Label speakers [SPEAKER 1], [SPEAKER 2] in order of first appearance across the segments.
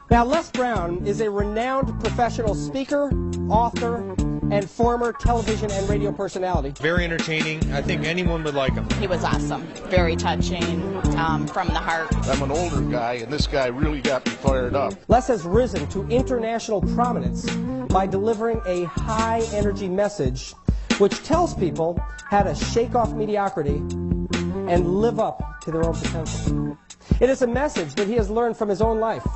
[SPEAKER 1] Now, Les Brown is a renowned professional speaker, author, and former television and radio personality.
[SPEAKER 2] Very entertaining. I think anyone would like him.
[SPEAKER 3] He was awesome. Very touching, from the heart.
[SPEAKER 4] I'm an older guy, and this guy really got me fired up.
[SPEAKER 1] Les has risen to international prominence by delivering a high-energy message which tells people how to shake off mediocrity and live up to their own potential. It is a message that he has learned from his own life,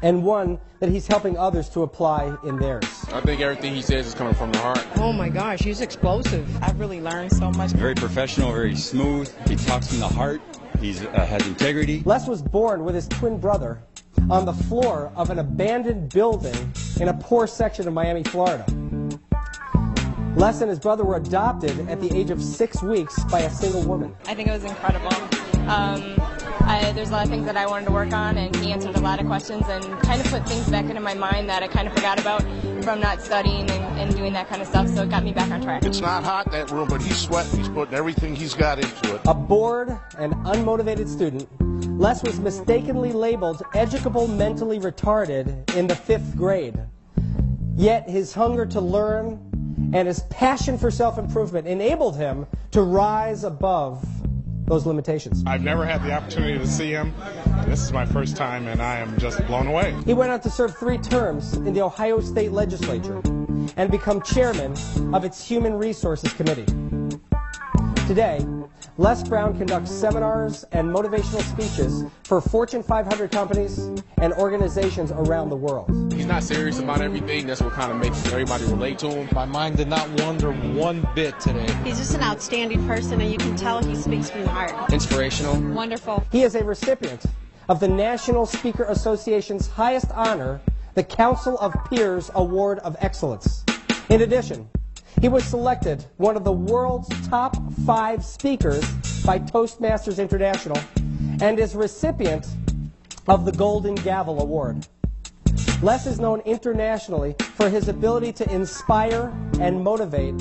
[SPEAKER 1] and one that he's helping others to apply in theirs.
[SPEAKER 5] I think everything he says is coming from the heart.
[SPEAKER 6] Oh my gosh, he's explosive.
[SPEAKER 3] I've really learned so much.
[SPEAKER 7] Very professional, very smooth. He talks from the heart. He has integrity.
[SPEAKER 1] Les was born with his twin brother on the floor of an abandoned building in a poor section of Miami, Florida. Les and his brother were adopted at the age of 6 weeks by a single woman.
[SPEAKER 3] I think it was incredible. There's a lot of things that I wanted to work on, and he answered a lot of questions and kind of put things back into my mind that I kind of forgot about from not studying and doing that kind of stuff, so it got me back on track.
[SPEAKER 4] It's not hot in that room, but he's sweating. He's putting everything he's got into it.
[SPEAKER 1] A bored and unmotivated student, Les was mistakenly labeled educable mentally retarded in the 5th grade. Yet his hunger to learn and his passion for self-improvement enabled him to rise above those limitations.
[SPEAKER 8] I've never had the opportunity to see him. This is my first time, and I am just blown away.
[SPEAKER 1] He went on to serve 3 terms in the Ohio State Legislature and become chairman of its Human Resources Committee. Today, Les Brown conducts seminars and motivational speeches for Fortune 500 companies and organizations around the world.
[SPEAKER 5] He's not serious about everything. That's what kind of makes everybody relate to him.
[SPEAKER 2] My mind did not wander one bit today.
[SPEAKER 9] He's just an outstanding person, and you can tell he speaks from the heart.
[SPEAKER 5] Inspirational.
[SPEAKER 3] Wonderful.
[SPEAKER 1] He is a recipient of the National Speaker Association's highest honor, the Council of Peers Award of Excellence. In addition, he was selected one of the world's top 5 speakers by Toastmasters International and is recipient of the Golden Gavel Award. Les is known internationally for his ability to inspire and motivate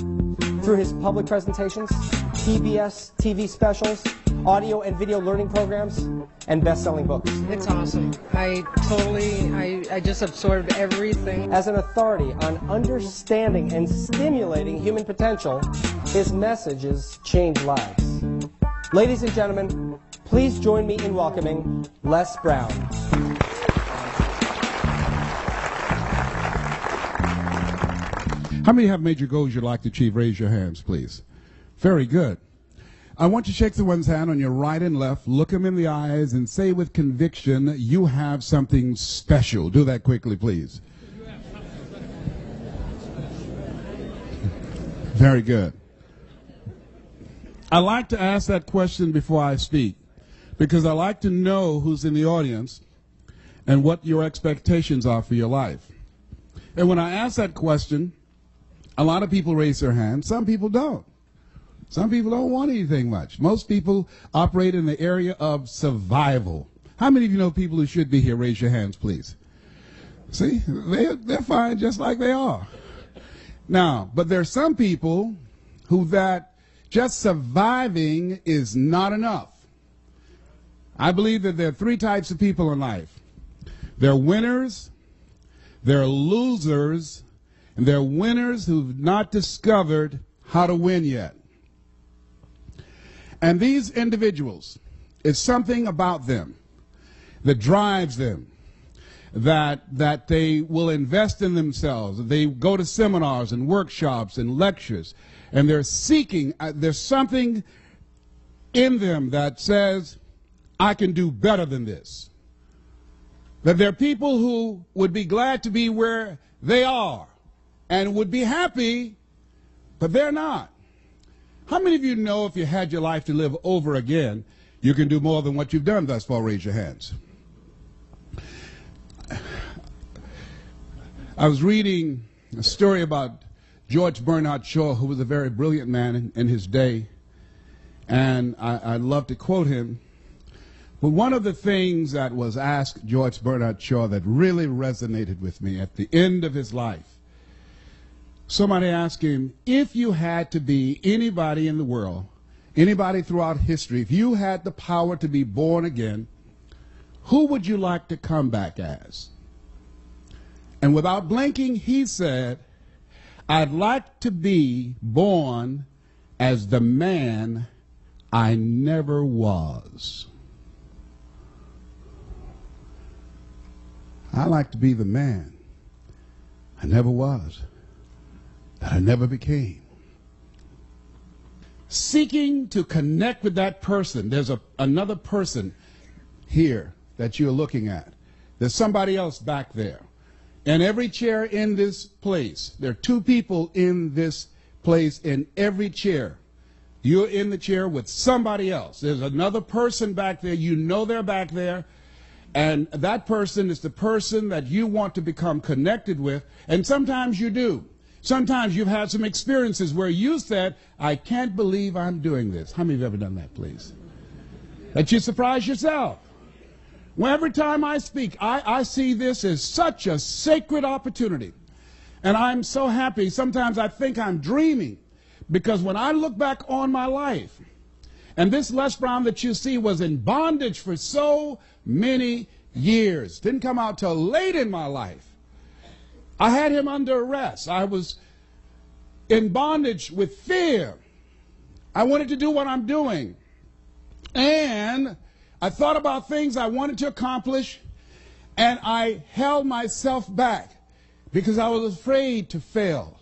[SPEAKER 1] through his public presentations, PBS TV specials, audio and video learning programs, and best-selling books.
[SPEAKER 6] It's awesome. I just absorbed everything.
[SPEAKER 1] As an authority on understanding and stimulating human potential, his messages change lives. Ladies and gentlemen, please join me in welcoming Les Brown.
[SPEAKER 10] How many have major goals you'd like to achieve? Raise your hands, please. Very good. I want you to shake someone's hand on your right and left, look them in the eyes, and say with conviction, you have something special. Do that quickly, please. Very good. I like to ask that question before I speak, because I like to know who's in the audience and what your expectations are for your life. And when I ask that question, a lot of people raise their hands. Some people don't. Some people don't want anything much. Most people operate in the area of survival. How many of you know people who should be here? Raise your hands, please. See, they're fine just like they are. Now, but there are some people who that just surviving is not enough. I believe that there are 3 types of people in life. There are winners, there are losers, and there are winners who've not discovered how to win yet. And these individuals, it's something about them that drives them, that they will invest in themselves. They go to seminars and workshops and lectures, and they're seeking, there's something in them that says, I can do better than this. That there are people who would be glad to be where they are and would be happy, but they're not. How many of you know if you had your life to live over again, you can do more than what you've done thus far? Raise your hands. I was reading a story about George Bernard Shaw, who was a very brilliant man in his day, and I love to quote him. But one of the things that was asked George Bernard Shaw that really resonated with me at the end of his life, somebody asked him, if you had to be anybody in the world, anybody throughout history, if you had the power to be born again, who would you like to come back as? And without blinking, he said, I'd like to be born as the man I never was. I like to be the man I never was, that I never became. Seeking to connect with that person. There's another person here that you're looking at. There's somebody else back there. And every chair in this place, there are two people in this place in every chair. You're in the chair with somebody else. There's another person back there. You know they're back there. And that person is the person that you want to become connected with. And sometimes you do. Sometimes you've had some experiences where you said, I can't believe I'm doing this. How many of you have ever done that, please? That you surprise yourself. Well, every time I speak, I see this as such a sacred opportunity. And I'm so happy. Sometimes I think I'm dreaming. Because when I look back on my life, and this Les Brown that you see was in bondage for so many years. Didn't come out till late in my life. I had him under arrest. I was in bondage with fear. I wanted to do what I'm doing. And I thought about things I wanted to accomplish, and I held myself back because I was afraid to fail.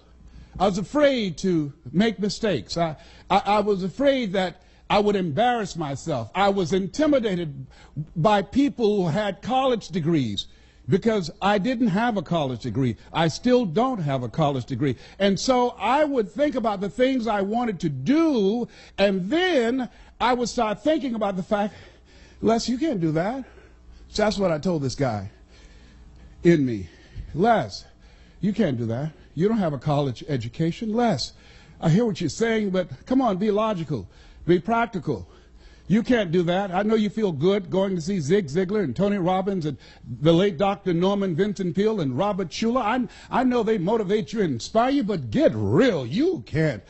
[SPEAKER 10] I was afraid to make mistakes. I was afraid that I would embarrass myself. I was intimidated by people who had college degrees because I didn't have a college degree. I still don't have a college degree. And so I would think about the things I wanted to do, and then I would start thinking about the fact, Les, you can't do that. So that's what I told this guy in me. Les, you can't do that. You don't have a college education. Les, I hear what you're saying, but come on, be logical. Be practical. You can't do that. I know you feel good going to see Zig Ziglar and Tony Robbins and the late Dr. Norman Vincent Peale and Robert Schuller. I know they motivate you and inspire you, but get real. You can't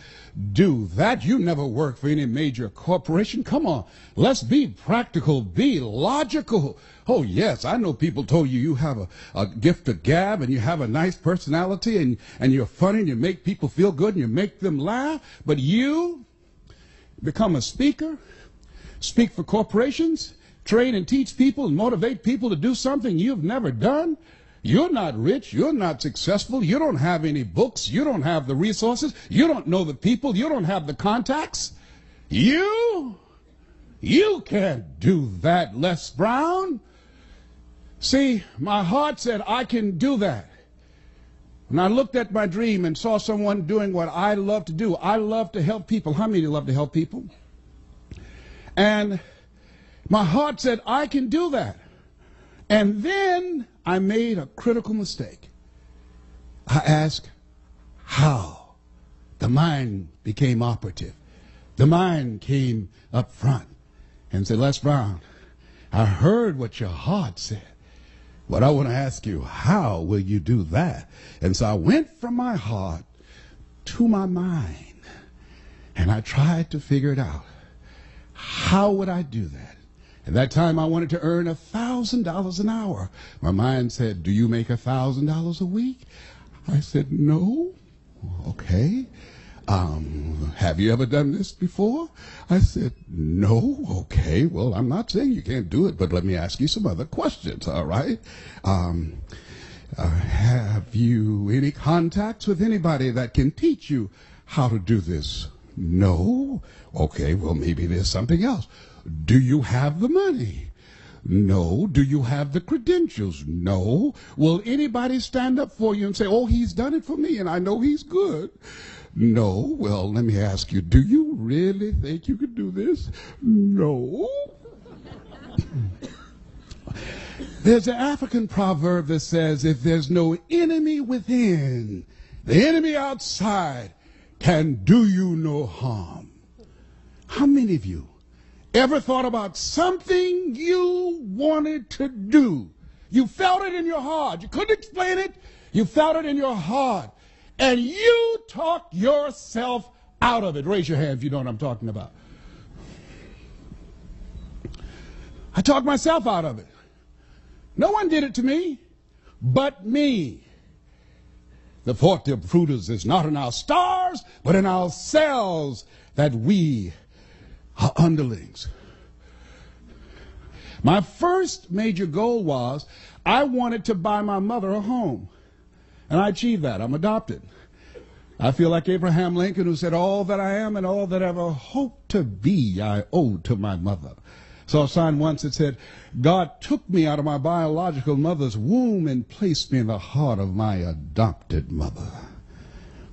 [SPEAKER 10] do that. You never worked for any major corporation. Come on. Let's be practical. Be logical. Oh, yes, I know people told you you have a gift of gab and you have a nice personality and you're funny and you make people feel good and you make them laugh, but you become a speaker, speak for corporations, train and teach people and motivate people to do something you've never done. You're not rich. You're not successful. You don't have any books. You don't have the resources. You don't know the people. You don't have the contacts. You can't do that, Les Brown. See, my heart said, I can do that. When I looked at my dream and saw someone doing what I love to do, I love to help people. How many of you love to help people? And my heart said, I can do that. And then I made a critical mistake. I asked, how? The mind became operative. The mind came up front and said, Les Brown, I heard what your heart said. But I want to ask you, how will you do that? And so I went from my heart to my mind, and I tried to figure it out. How would I do that? At that time, I wanted to earn $1,000 an hour. My mind said, do you make $1,000 a week? I said, no. Okay. Have you ever done this before? I said, no. Okay, well, I'm not saying you can't do it, but let me ask you some other questions, all right? Have you any contacts with anybody that can teach you how to do this? No. Okay, well, maybe there's something else. Do you have the money? No. Do you have the credentials? No. Will anybody stand up for you and say, oh, he's done it for me and I know he's good? No. Well, let me ask you, do you really think you could do this? No. There's an African proverb that says, if there's no enemy within, the enemy outside can do you no harm. How many of you ever thought about something you wanted to do? You felt it in your heart. You couldn't explain it. You felt it in your heart. And you talked yourself out of it. Raise your hand if you know what I'm talking about. I talked myself out of it. No one did it to me but me. The fourth of fruiters is not in our stars, but in ourselves, that we are underlings. My first major goal was I wanted to buy my mother a home. And I achieved that. I'm adopted. I feel like Abraham Lincoln, who said, all that I am and all that I ever hope to be, I owe to my mother. Saw a sign once that said, God took me out of my biological mother's womb and placed me in the heart of my adopted mother.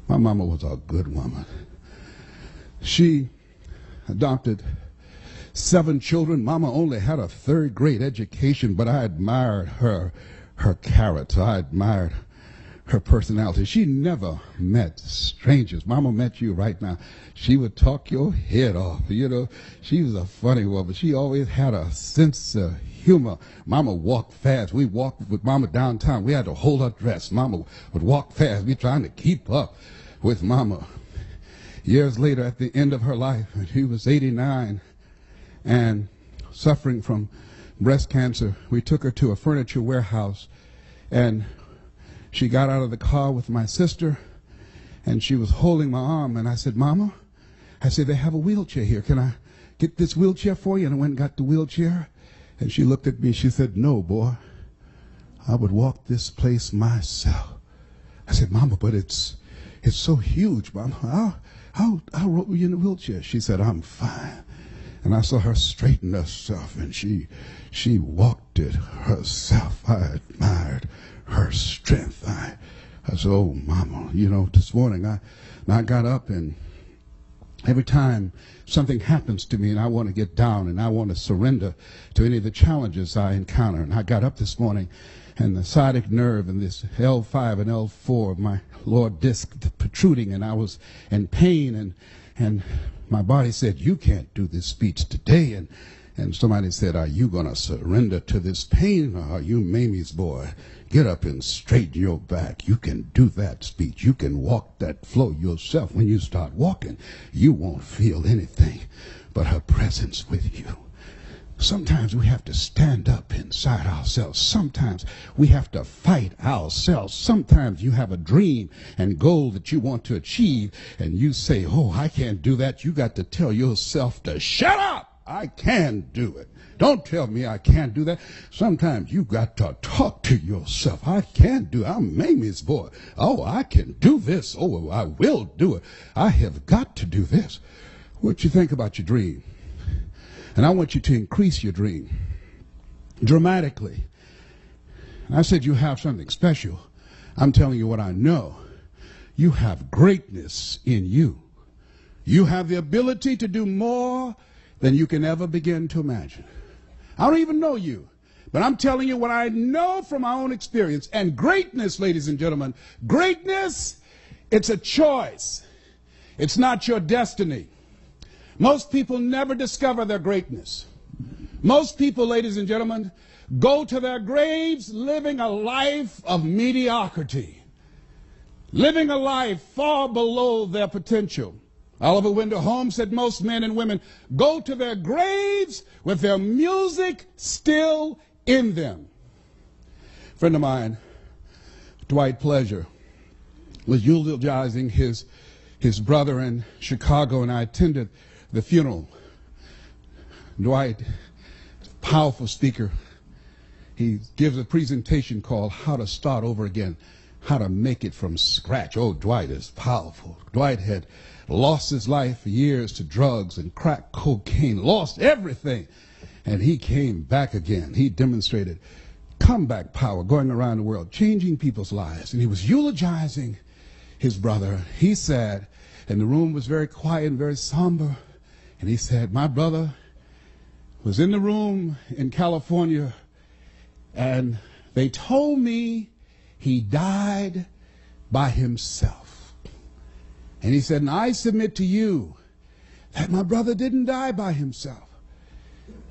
[SPEAKER 10] My mama was a good woman. She adopted 7 children. Mama only had a 3rd grade education, but I admired her character. I admired her personality. She never met strangers. Mama met you right now. She would talk your head off. You know, she was a funny woman. She always had a sense of humor. Mama walked fast. We walked with Mama downtown. We had to hold her dress. Mama would walk fast. We trying to keep up with Mama. Years later, at the end of her life, when she was 89 and suffering from breast cancer, we took her to a furniture warehouse, and she got out of the car with my sister, and she was holding my arm, and I said, Mama, I said, they have a wheelchair here. Can I get this wheelchair for you? And I went and got the wheelchair, and she looked at me, she said, no, boy, I would walk this place myself. I said, Mama, but it's so huge, Mama. I'll roll you in a wheelchair. She said, I'm fine. And I saw her straighten herself, and she walked it herself. I admired her strength. I said, oh, Mama, you know, this morning I got up, and every time something happens to me and I want to get down and I want to surrender to any of the challenges I encounter, and I got up this morning, and the sciatic nerve and this L5 and L4 of my lower disc protruding, and I was in pain, and my body said, you can't do this speech today. And somebody said, are you going to surrender to this pain, or are you Mamie's boy? Get up and straighten your back. You can do that speech. You can walk that flow yourself. When you start walking, you won't feel anything but her presence with you. Sometimes we have to stand up inside ourselves. Sometimes we have to fight ourselves. Sometimes you have a dream and goal that you want to achieve, and you say, oh, I can't do that. You got to tell yourself to shut up. I can do it. Don't tell me I can't do that. Sometimes you got to talk to yourself. I can do it. I'm Mamie's boy. Oh, I can do this. Oh, I will do it. I have got to do this. What you think about your dream? And I want you to increase your dream dramatically. I said you have something special. I'm telling you what I know. You have greatness in you. You have the ability to do more than you can ever begin to imagine. I don't even know you, but I'm telling you what I know from my own experience. And greatness, ladies and gentlemen, greatness, it's a choice. It's not your destiny. Most people never discover their greatness. Most people, ladies and gentlemen, go to their graves living a life of mediocrity, living a life far below their potential. Oliver Wendell Holmes said most men and women go to their graves with their music still in them. A friend of mine, Dwight Pleasure, was eulogizing his brother in Chicago, and I attended the funeral. Dwight, powerful speaker, he gives a presentation called How to Start Over Again, how to make it from scratch. Oh, Dwight is powerful. Dwight had lost his life for years to drugs and crack cocaine, lost everything, and he came back again. He demonstrated comeback power going around the world, changing people's lives, and he was eulogizing his brother. He said, and the room was very quiet and very somber, and he said, my brother was in the room in California, and they told me he died by himself. And he said, and I submit to you that my brother didn't die by himself.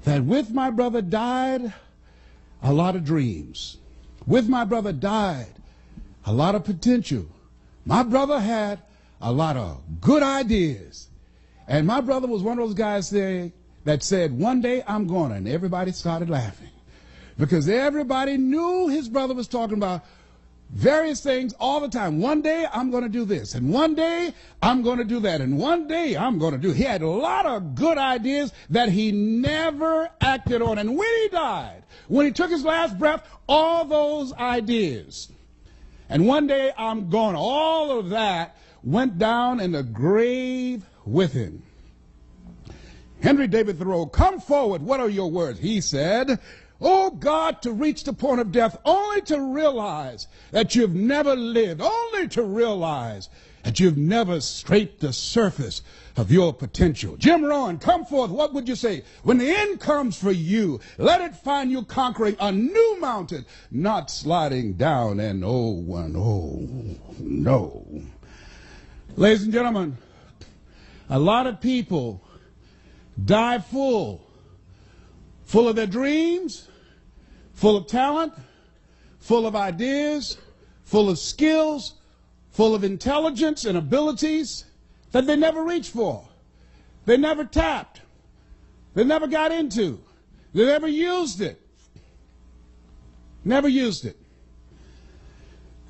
[SPEAKER 10] That with my brother died a lot of dreams. With my brother died a lot of potential. My brother had a lot of good ideas. And my brother was one of those guys that said, one day I'm going to, and everybody started laughing. Because everybody knew his brother was talking about various things all the time. One day I'm going to do this, and one day I'm going to do that, and one day I'm going to do. He had a lot of good ideas that he never acted on. And when he died, when he took his last breath, all those ideas, and one day I'm gone, all of that went down in the grave with him. Henry David Thoreau, come forward, what are your words? He said, oh God, to reach the point of death, only to realize that you've never lived, only to realize that you've never scraped the surface of your potential. Jim Rohn, come forth, what would you say? When the end comes for you, let it find you conquering a new mountain, not sliding down an old one. Oh, no. Ladies and gentlemen, a lot of people die full of their dreams, full of talent, full of ideas, full of skills, full of intelligence and abilities that they never reached for. They never tapped. They never got into. They never used it. Never used it.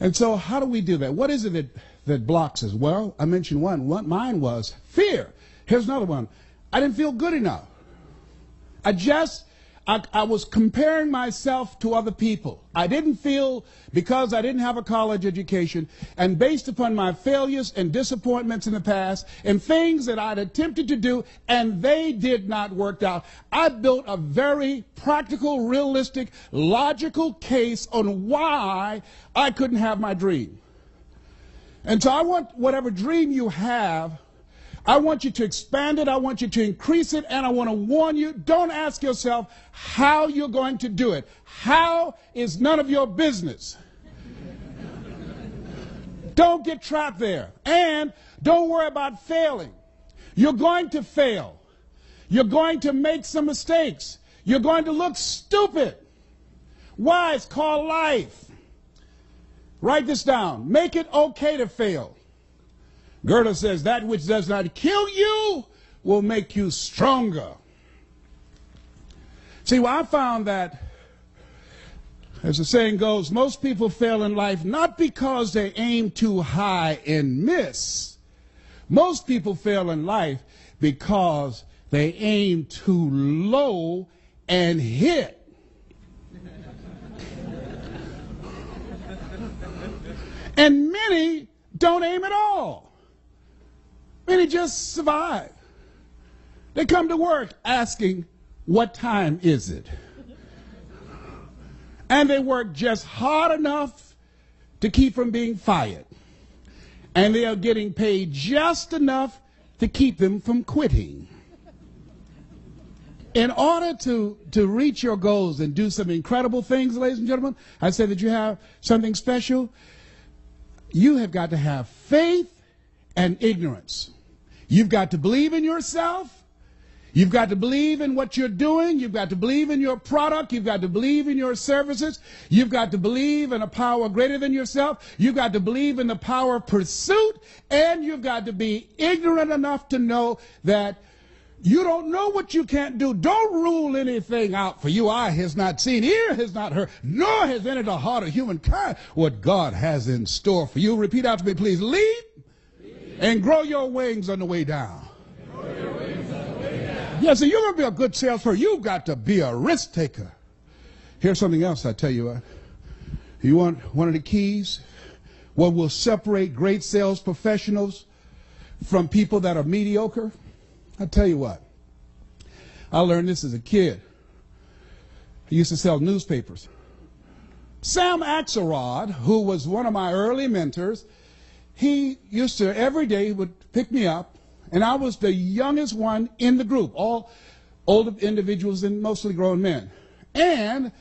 [SPEAKER 10] And so how do we do that? What is it that blocks us? Well, I mentioned one. Mine was fear. Here's another one. I didn't feel good enough. I was comparing myself to other people. I didn't feel, because I didn't have a college education, and based upon my failures and disappointments in the past, and things that I'd attempted to do, and they did not work out, I built a very practical, realistic, logical case on why I couldn't have my dream. And so I want whatever dream you have, I want you to expand it, I want you to increase it, and I want to warn you, don't ask yourself how you're going to do it. How is none of your business. Don't get trapped there. And don't worry about failing. You're going to fail. You're going to make some mistakes. You're going to look stupid. Why? It's called life. Write this down. Make it okay to fail. Goethe says, that which does not kill you will make you stronger. See, well, I found that, as the saying goes, most people fail in life not because they aim too high and miss. Most people fail in life because they aim too low and hit. And many don't aim at all. Many just survive. They come to work asking, what time is it? And they work just hard enough to keep from being fired. And they are getting paid just enough to keep them from quitting. In order to reach your goals and do some incredible things, ladies and gentlemen, I say that you have something special. You have got to have faith and ignorance. You've got to believe in yourself. You've got to believe in what you're doing. You've got to believe in your product. You've got to believe in your services. You've got to believe in a power greater than yourself. You've got to believe in the power of pursuit. And you've got to be ignorant enough to know that you don't know what you can't do. Don't rule anything out, for you eye has not seen, ear has not heard, nor has entered the heart of humankind what God has in store for you. Repeat out to me, please. Leap and grow your wings on the way down. Yeah, so you're going to be a good salesperson. You've got to be a risk taker. Here's something else I tell you what. You want one of the keys? What will separate great sales professionals from people that are mediocre? I'll tell you what. I learned this as a kid. I used to sell newspapers. Sam Axelrod, who was one of my early mentors, he used to, every day, he would pick me up, and I was the youngest one in the group, all older individuals and mostly grown men. And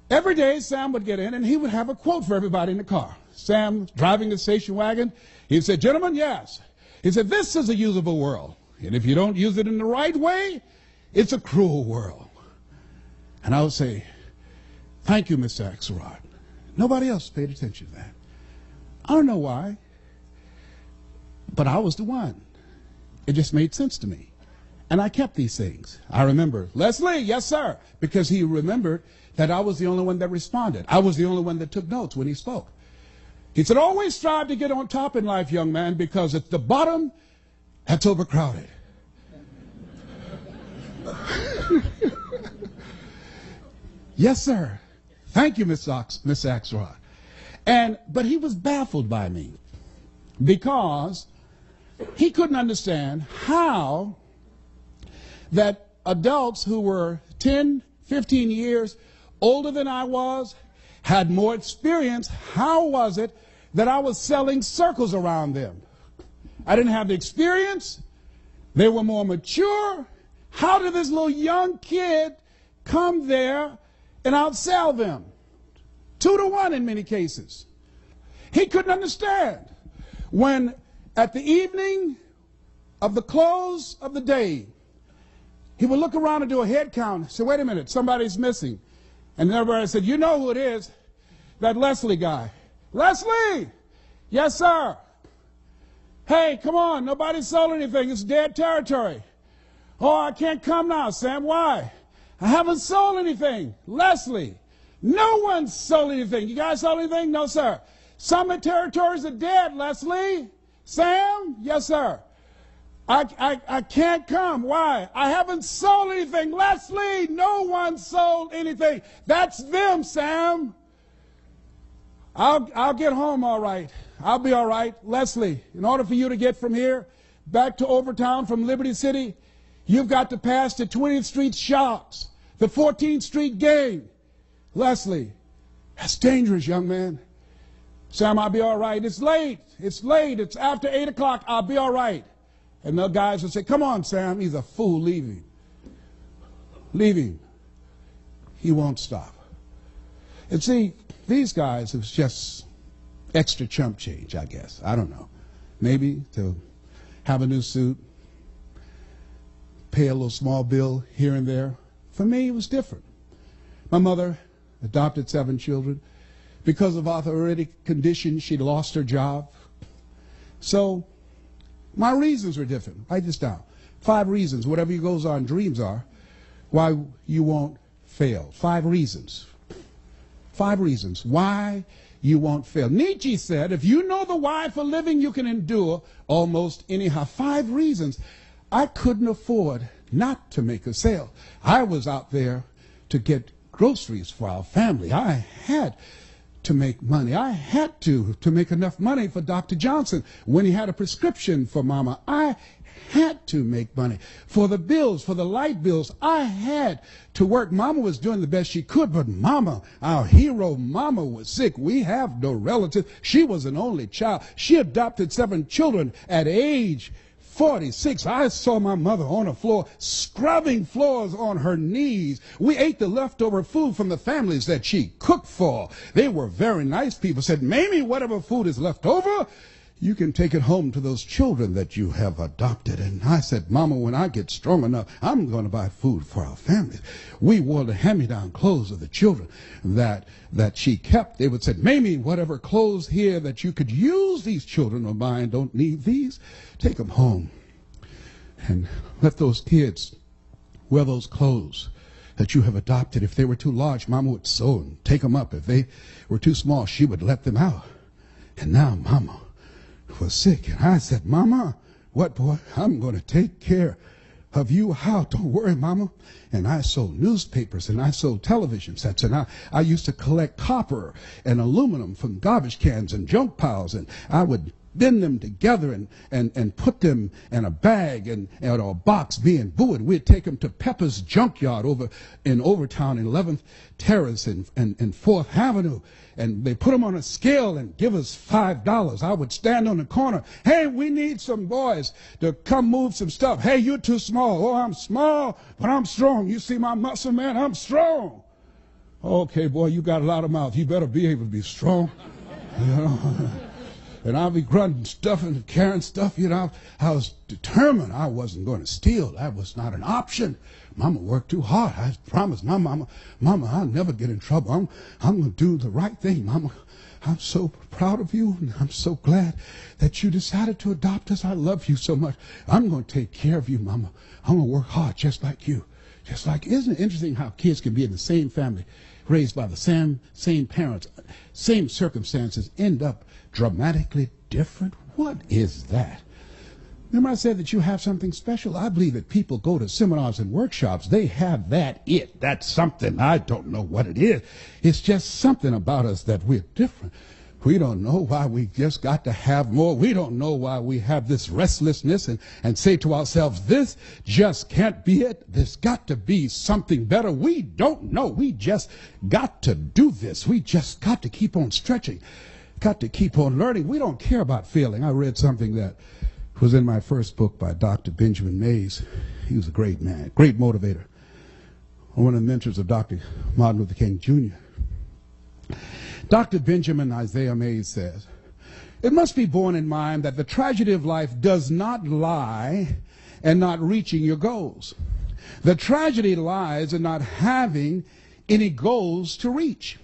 [SPEAKER 10] every day, Sam would get in, and he would have a quote for everybody in the car. Sam, driving the station wagon, he said, gentlemen, yes. He said, this is a usable world. And if you don't use it in the right way, it's a cruel world. And I would say, thank you, Mr. Axelrod. Nobody else paid attention to that. I don't know why, but I was the one. It just made sense to me. And I kept these things. I remember, Leslie, yes, sir, because he remembered that I was the only one that responded. I was the only one that took notes when he spoke. He said, always strive to get on top in life, young man, because at the bottom, that's overcrowded. Yes, sir. Thank you, Miss Axelrod. But he was baffled by me because he couldn't understand how that adults who were 10, 15 years older than I was, had more experience, how was it that I was selling circles around them? I didn't have the experience. They were more mature. How did this little young kid come there and outsell them? 2 to 1 in many cases. He couldn't understand. When at the evening of the close of the day, he would look around and do a head count. Say, wait a minute, somebody's missing. And everybody said, you know who it is? That Leslie guy. Leslie! Yes, sir. Hey, come on, nobody sold anything. It's dead territory. Oh, I can't come now, Sam. Why? I haven't sold anything. Leslie, no one sold anything. You guys sold anything? No, sir. Some of the territories are dead, Leslie. Sam? Yes, sir. I can't come. Why? I haven't sold anything. Leslie, no one sold anything. That's them, Sam. I'll get home all right. I'll be all right. Leslie, in order for you to get from here back to Overtown from Liberty City, you've got to pass the 20th Street Sharks, the 14th Street Gang. Leslie, that's dangerous, young man. Sam, I'll be all right. It's late. It's late. It's after 8 o'clock. I'll be all right. And the guys would say, come on, Sam. He's a fool. Leave him. Leave him. He won't stop. And see, these guys, it was just extra chump change, I guess. I don't know. Maybe to have a new suit, pay a little small bill here and there. For me, it was different. My mother adopted 7 children. Because of arthritic condition, she lost her job. So my reasons were different. Write this down. 5 reasons, whatever your goals are and dreams are, why you won't fail. 5 reasons. 5 reasons why you won't fail. Nietzsche said, if you know the why for living, you can endure almost anyhow. 5 reasons. I couldn't afford not to make a sale. I was out there to get groceries for our family. I had to make money. I had to make enough money for Dr. Johnson when he had a prescription for Mama. I had to make money for the bills, for the light bills. I had to work. Mama was doing the best she could, but Mama, our hero, Mama was sick. We have no relatives. She was an only child. She adopted 7 children at age 46. I saw my mother on the floor, scrubbing floors on her knees. We ate the leftover food from the families that she cooked for. They were very nice people. Said, Mamie, whatever food is left over, you can take it home to those children that you have adopted. And I said, Mama, when I get strong enough, I'm going to buy food for our families. We wore the hand-me-down clothes of the children that she kept. They would say, Mamie, whatever clothes here that you could use, these children of mine don't need these. Take them home and let those kids wear those clothes that you have adopted. If they were too large, Mama would sew and take them up. If they were too small, she would let them out. And now Mama was sick. And I said, Mama, what, boy? I'm going to take care of you. How? Don't worry, Mama. And I sold newspapers and I sold television sets. And I used to collect copper and aluminum from garbage cans and junk piles. And I would bend them together and put them in a bag and or a box, me and Boo, and we'd take them to Pepper's Junkyard over in Overtown in 11th Terrace and 4th Avenue, and they put them on a scale and give us $5. I would stand on the corner. Hey, we need some boys to come move some stuff. Hey, you're too small. Oh, I'm small, but I'm strong. You see my muscle, man? I'm strong. Okay, boy, you got a lot of mouth. You better be able to be strong. You know? And I'll be grunting stuff and carrying stuff. You know, I was determined I wasn't going to steal. That was not an option. Mama worked too hard. I promised my mama, I'll never get in trouble. I'm going to do the right thing, Mama. I'm so proud of you, and I'm so glad that you decided to adopt us. I love you so much. I'm going to take care of you, Mama. I'm going to work hard just like you. Just like, isn't it interesting how kids can be in the same family raised by the same parents, same circumstances, end up dramatically different? What is that? Remember I said that you have something special? I believe that people go to seminars and workshops. They have that's something. I don't know what it is. It's just something about us that we're different. We don't know why we just got to have more. We don't know why we have this restlessness and say to ourselves, this just can't be it. There's got to be something better. We don't know. We just got to do this. We just got to keep on stretching, got to keep on learning. We don't care about failing. I read something that was in my first book by Dr. Benjamin Mays. He was a great man, great motivator, one of the mentors of Dr. Martin Luther King Jr. Dr. Benjamin Isaiah Mays says, it must be borne in mind that the tragedy of life does not lie in not reaching your goals. The tragedy lies in not having any goals to reach.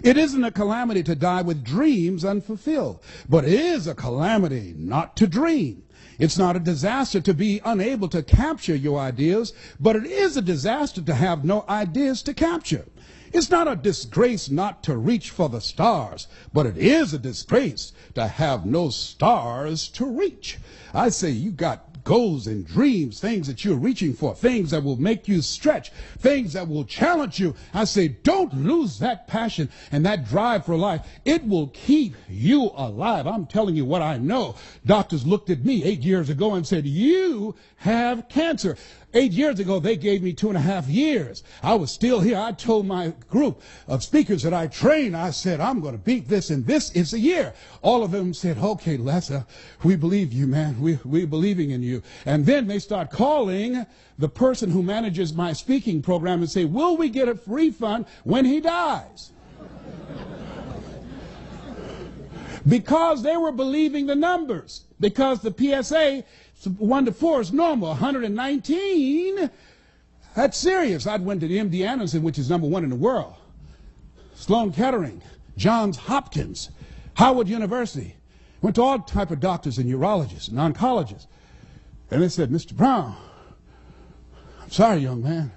[SPEAKER 10] It isn't a calamity to die with dreams unfulfilled, but it is a calamity not to dream. It's not a disaster to be unable to capture your ideas, but it is a disaster to have no ideas to capture. It's not a disgrace not to reach for the stars, but it is a disgrace to have no stars to reach. I say you got goals and dreams, things that you're reaching for, things that will make you stretch, things that will challenge you. I say don't lose that passion and that drive for life. It will keep you alive. I'm telling you what I know. Doctors looked at me 8 years ago and said, you have cancer. 8 years ago, they gave me 2.5 years. I was still here. I told my group of speakers that I trained, I said, I'm going to beat this, and this is a year. All of them said, okay, Les, we believe you, man. We're believing in you. And then they start calling the person who manages my speaking program and say, will we get a refund when he dies? Because they were believing the numbers. Because the PSA 1 to 4 is normal. 119, that's serious. I went to the MD Anderson, which is #1 in the world. Sloan Kettering, Johns Hopkins, Howard University. Went to all type of doctors and urologists and oncologists. And they said, Mr. Brown, I'm sorry, young man,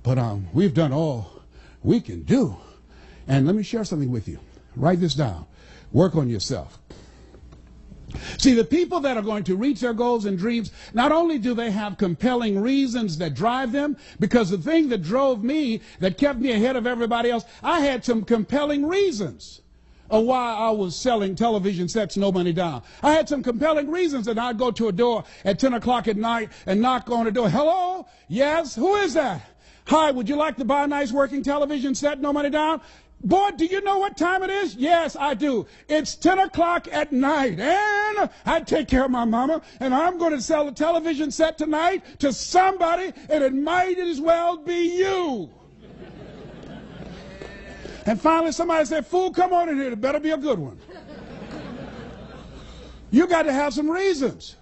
[SPEAKER 10] but we've done all we can do. And let me share something with you. Write this down. Work on yourself. See, the people that are going to reach their goals and dreams, not only do they have compelling reasons that drive them, because the thing that drove me, that kept me ahead of everybody else, I had some compelling reasons of why I was selling television sets no money down. I had some compelling reasons that I'd go to a door at 10 o'clock at night and knock on the door. Hello? Yes? Who is that? Hi, would you like to buy a nice working television set, no money down? Boy, do you know what time it is? Yes, I do. It's 10 o'clock at night, and I take care of my mama, and I'm going to sell a television set tonight to somebody, and it might as well be you. And finally, somebody said, fool, come on in here. It better be a good one. You got to have some reasons.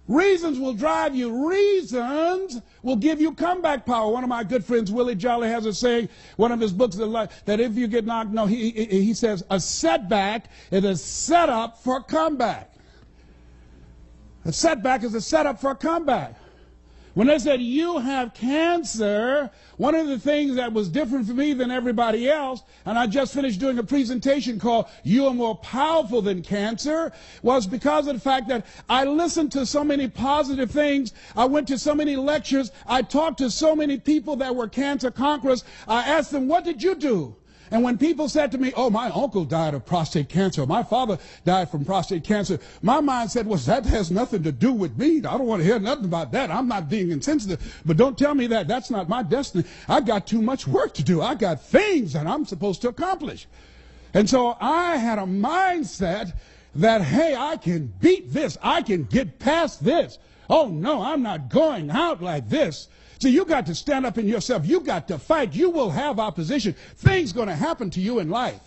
[SPEAKER 10] Reasons will drive you. Reasons will give you comeback power. One of my good friends, Willie Jolly, has a saying, one of his books, that if you get knocked, no, he says, a setback is a setup for a comeback. A setback is a setup for a comeback. When they said, you have cancer, one of the things that was different for me than everybody else, and I just finished doing a presentation called You Are More Powerful Than Cancer, was because of the fact that I listened to so many positive things. I went to so many lectures. I talked to so many people that were cancer conquerors. I asked them, what did you do? And when people said to me, oh, my uncle died of prostate cancer, my father died from prostate cancer, my mind said, well, that has nothing to do with me. I don't want to hear nothing about that. I'm not being insensitive, but don't tell me that. That's not my destiny. I got too much work to do. I got things that I'm supposed to accomplish. And so I had a mindset that, hey, I can beat this. I can get past this. Oh, no, I'm not going out like this. See, you got to stand up in yourself. You got to fight. You will have opposition. Things going to happen to you in life.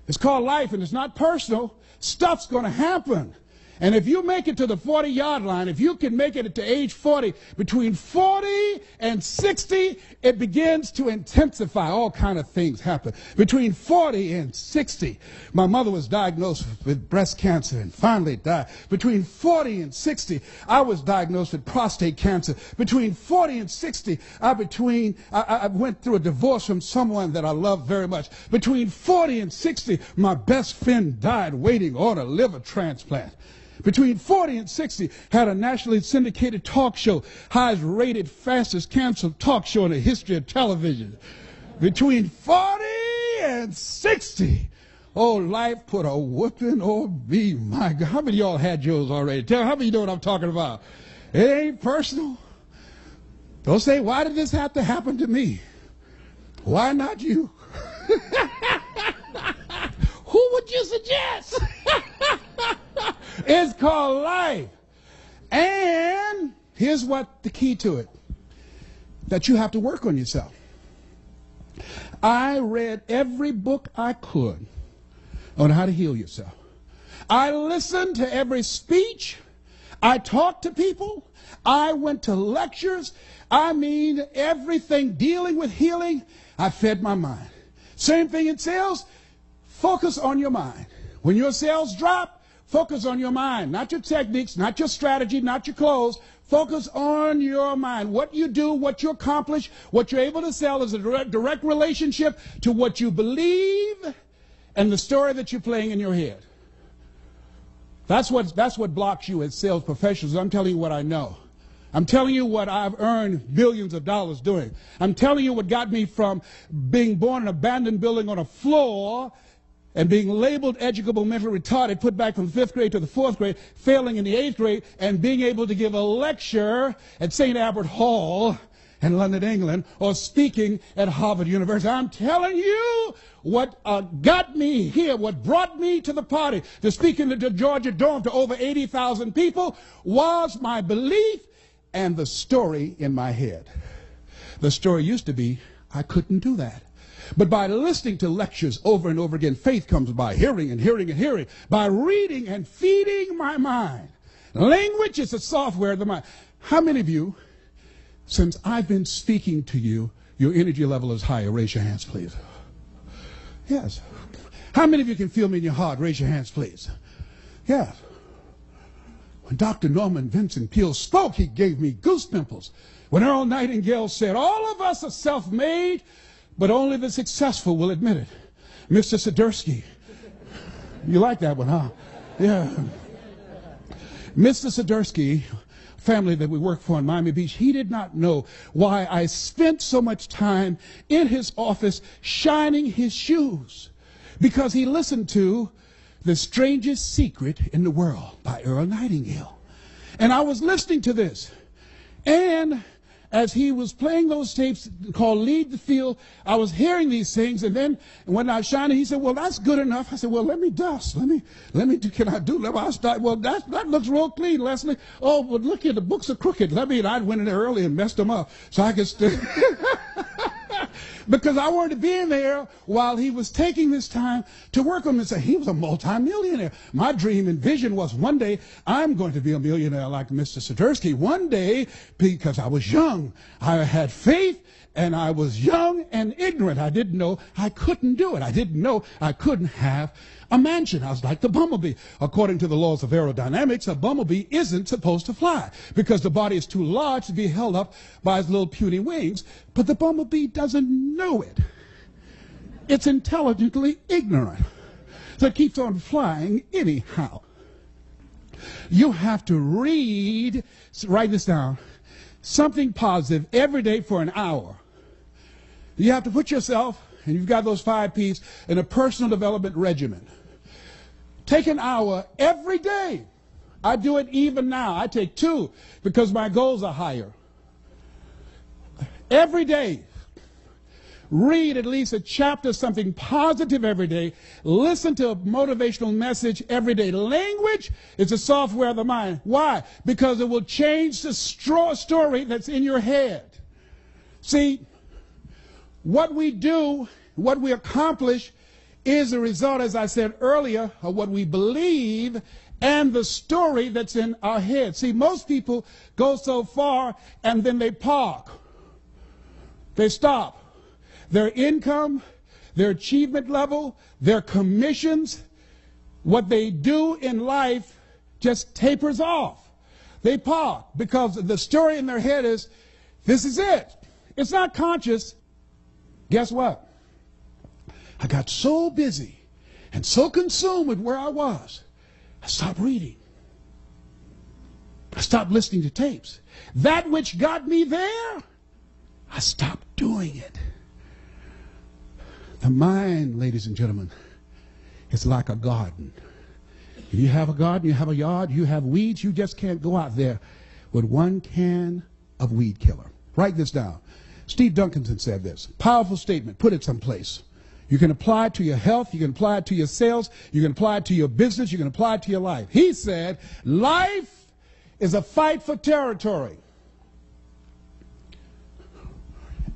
[SPEAKER 10] It's called life, and it's not personal. Stuff's going to happen. And if you make it to the 40-yard line, if you can make it to age 40, between 40 and 60, it begins to intensify. All kind of things happen. Between 40 and 60, my mother was diagnosed with breast cancer and finally died. Between 40 and 60, I was diagnosed with prostate cancer. Between 40 and 60, I went through a divorce from someone that I loved very much. Between 40 and 60, my best friend died waiting on a liver transplant. Between 40 and 60, had a nationally syndicated talk show, highest rated, fastest canceled talk show in the history of television. Between 40 and 60, oh, life put a whooping on me. My God, how many of y'all had yours already? How many of you know what I'm talking about? It ain't personal. Don't say, why did this have to happen to me? Why not you? Who would you suggest? It's called life. And here's what the key to it, that you have to work on yourself. I read every book I could on how to heal yourself. I listened to every speech. I talked to people. I went to lectures. I mean, everything dealing with healing, I fed my mind. Same thing in sales. Focus on your mind. When your sales drop, focus on your mind, not your techniques, not your strategy, not your clothes. Focus on your mind. What you do, what you accomplish, what you're able to sell is a direct relationship to what you believe and the story that you're playing in your head. That's what blocks you as sales professionals. I'm telling you what I know. I'm telling you what I've earned billions of dollars doing. I'm telling you what got me from being born in an abandoned building on a floor and being labeled educable mentally retarded, put back from 5th grade to the 4th grade, failing in the 8th grade, and being able to give a lecture at St. Albert Hall in London, England, or speaking at Harvard University. I'm telling you what got me here, what brought me to the party, to speak in the Georgia Dome to over 80,000 people, was my belief and the story in my head. The story used to be, I couldn't do that. But by listening to lectures over and over again, faith comes by hearing and hearing and hearing, by reading and feeding my mind. Language is the software of the mind. How many of you, since I've been speaking to you, your energy level is higher? Raise your hands, please. Yes. How many of you can feel me in your heart? Raise your hands, please. Yes. When Dr. Norman Vincent Peale spoke, he gave me goose pimples. When Earl Nightingale said, all of us are self-made, but only the successful will admit it. Mr. Swiderski. You like that one, huh? Yeah. Mr. Swiderski, family that we work for in Miami Beach, he did not know why I spent so much time in his office shining his shoes. Because he listened to The Strangest Secret in the World by Earl Nightingale. And I was listening to this. And as he was playing those tapes called Lead the Field, I was hearing these things, and then when I was shining, he said, well, that's good enough. I said, well, let me dust. Let me do, can I do, let me start. Well, that looks real clean, Leslie. Oh, but look here, the books are crooked. I went in there early and messed them up so I could still. Because I wanted to be in there while he was taking this time to work on this. He was a multimillionaire. My dream and vision was one day I'm going to be a millionaire like Mr. Swiderski. One day, because I was young, I had faith, and I was young and ignorant. I didn't know I couldn't do it. I didn't know I couldn't have a mansion. I was like the bumblebee. According to the laws of aerodynamics, a bumblebee isn't supposed to fly because the body is too large to be held up by its little puny wings. But the bumblebee doesn't know it. It's intelligently ignorant. So it keeps on flying anyhow. You have to read, write this down, something positive every day for an hour. You have to put yourself, and you've got those 5 P's, in a personal development regimen. Take an hour every day. I do it even now. I take 2 because my goals are higher. Every day. Read at least a chapter, something positive every day. Listen to a motivational message every day. Language is the software of the mind. Why? Because it will change the story that's in your head. See, what we do, what we accomplish, is a result, as I said earlier, of what we believe and the story that's in our head. See, most people go so far and then they park. They stop. Their income, their achievement level, their commissions, what they do in life just tapers off. They park because the story in their head is, this is it. It's not conscious. Guess what? I got so busy and so consumed with where I was, I stopped reading. I stopped listening to tapes. That which got me there, I stopped doing it. The mind, ladies and gentlemen, is like a garden. If you have a garden, you have a yard, you have weeds, you just can't go out there with one can of weed killer. Write this down. Steve Duncanson said this. Powerful statement. Put it someplace. You can apply it to your health. You can apply it to your sales. You can apply it to your business. You can apply it to your life. He said, life is a fight for territory.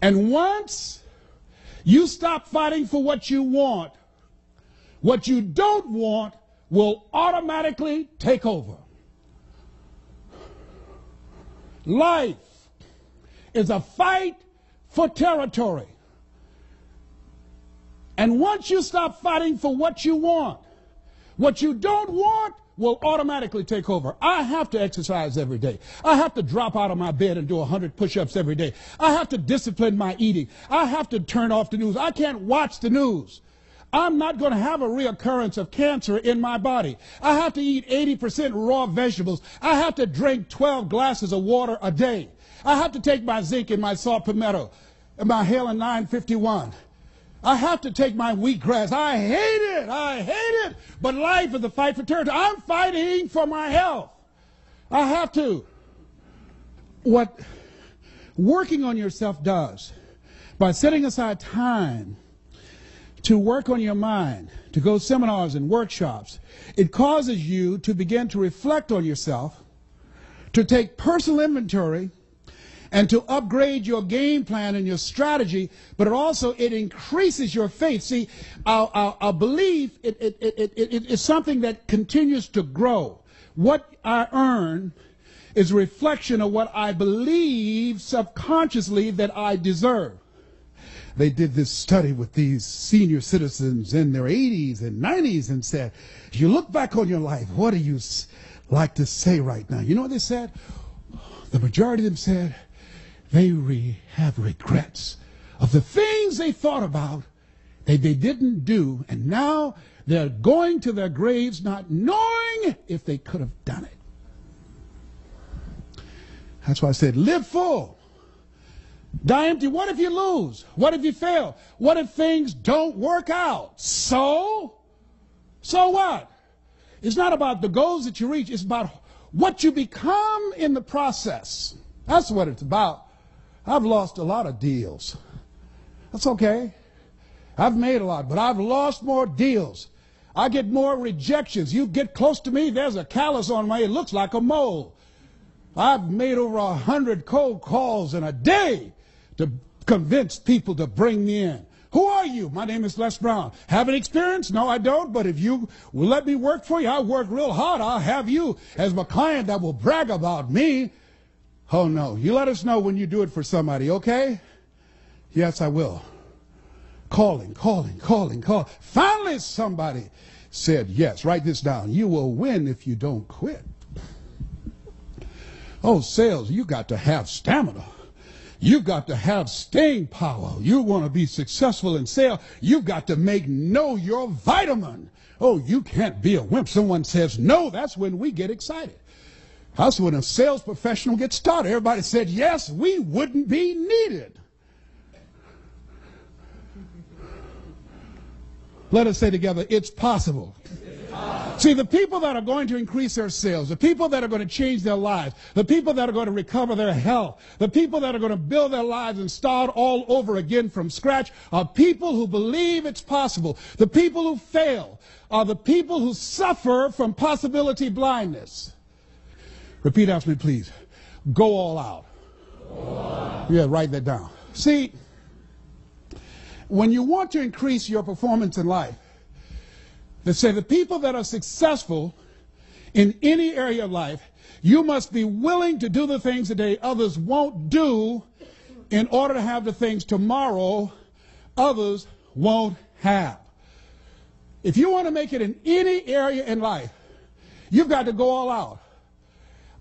[SPEAKER 10] And once you stop fighting for what you want, what you don't want will automatically take over. Life is a fight for territory. And once you stop fighting for what you want, what you don't want will automatically take over. I have to exercise every day. I have to drop out of my bed and do 100 push-ups every day. I have to discipline my eating. I have to turn off the news. I can't watch the news. I'm not going to have a reoccurrence of cancer in my body. I have to eat 80% raw vegetables. I have to drink 12 glasses of water a day. I have to take my zinc and my saw palmetto and my Halen 951. I have to take my wheatgrass. I hate it. I hate it. But life is a fight for territory. I'm fighting for my health. I have to. What working on yourself does, by setting aside time to work on your mind, to go seminars and workshops, it causes you to begin to reflect on yourself, to take personal inventory, and to upgrade your game plan and your strategy, but it increases your faith. See, our belief is something that continues to grow. What I earn is a reflection of what I believe subconsciously that I deserve. They did this study with these senior citizens in their 80s and 90s and said, if you look back on your life, what do you like to say right now? You know what they said? The majority of them said, they have regrets of the things they thought about that they didn't do, and now they're going to their graves not knowing if they could have done it. That's why I said, live full. Die empty. What if you lose? What if you fail? What if things don't work out? So what? It's not about the goals that you reach. It's about what you become in the process. That's what it's about. I've lost a lot of deals. That's okay. I've made a lot, but I've lost more deals. I get more rejections. You get close to me, there's a callus on my, it looks like a mole. I've made over 100 cold calls in a day to convince people to bring me in. Who are you? My name is Les Brown. Have an experience? No, I don't, but if you will let me work for you, I'll work real hard. I'll have you as my client that will brag about me. Oh, no. You let us know when you do it for somebody, okay? Yes, I will. Calling. Finally, somebody said yes. Write this down. You will win if you don't quit. Oh, sales, you got to have stamina. You've got to have staying power. You want to be successful in sales, you've got to know your vitamin. Oh, you can't be a wimp. Someone says no, that's when we get excited. That's when a sales professional gets started. Everybody said yes, we wouldn't be needed. Let us say together, it's possible. See, the people that are going to increase their sales, the people that are going to change their lives, the people that are going to recover their health, the people that are going to build their lives and start all over again from scratch are people who believe it's possible. The people who fail are the people who suffer from possibility blindness. Repeat after me, please. Go all out. Yeah, write that down. See, when you want to increase your performance in life, they say the people that are successful in any area of life, you must be willing to do the things today others won't do in order to have the things tomorrow others won't have. If you want to make it in any area in life, you've got to go all out.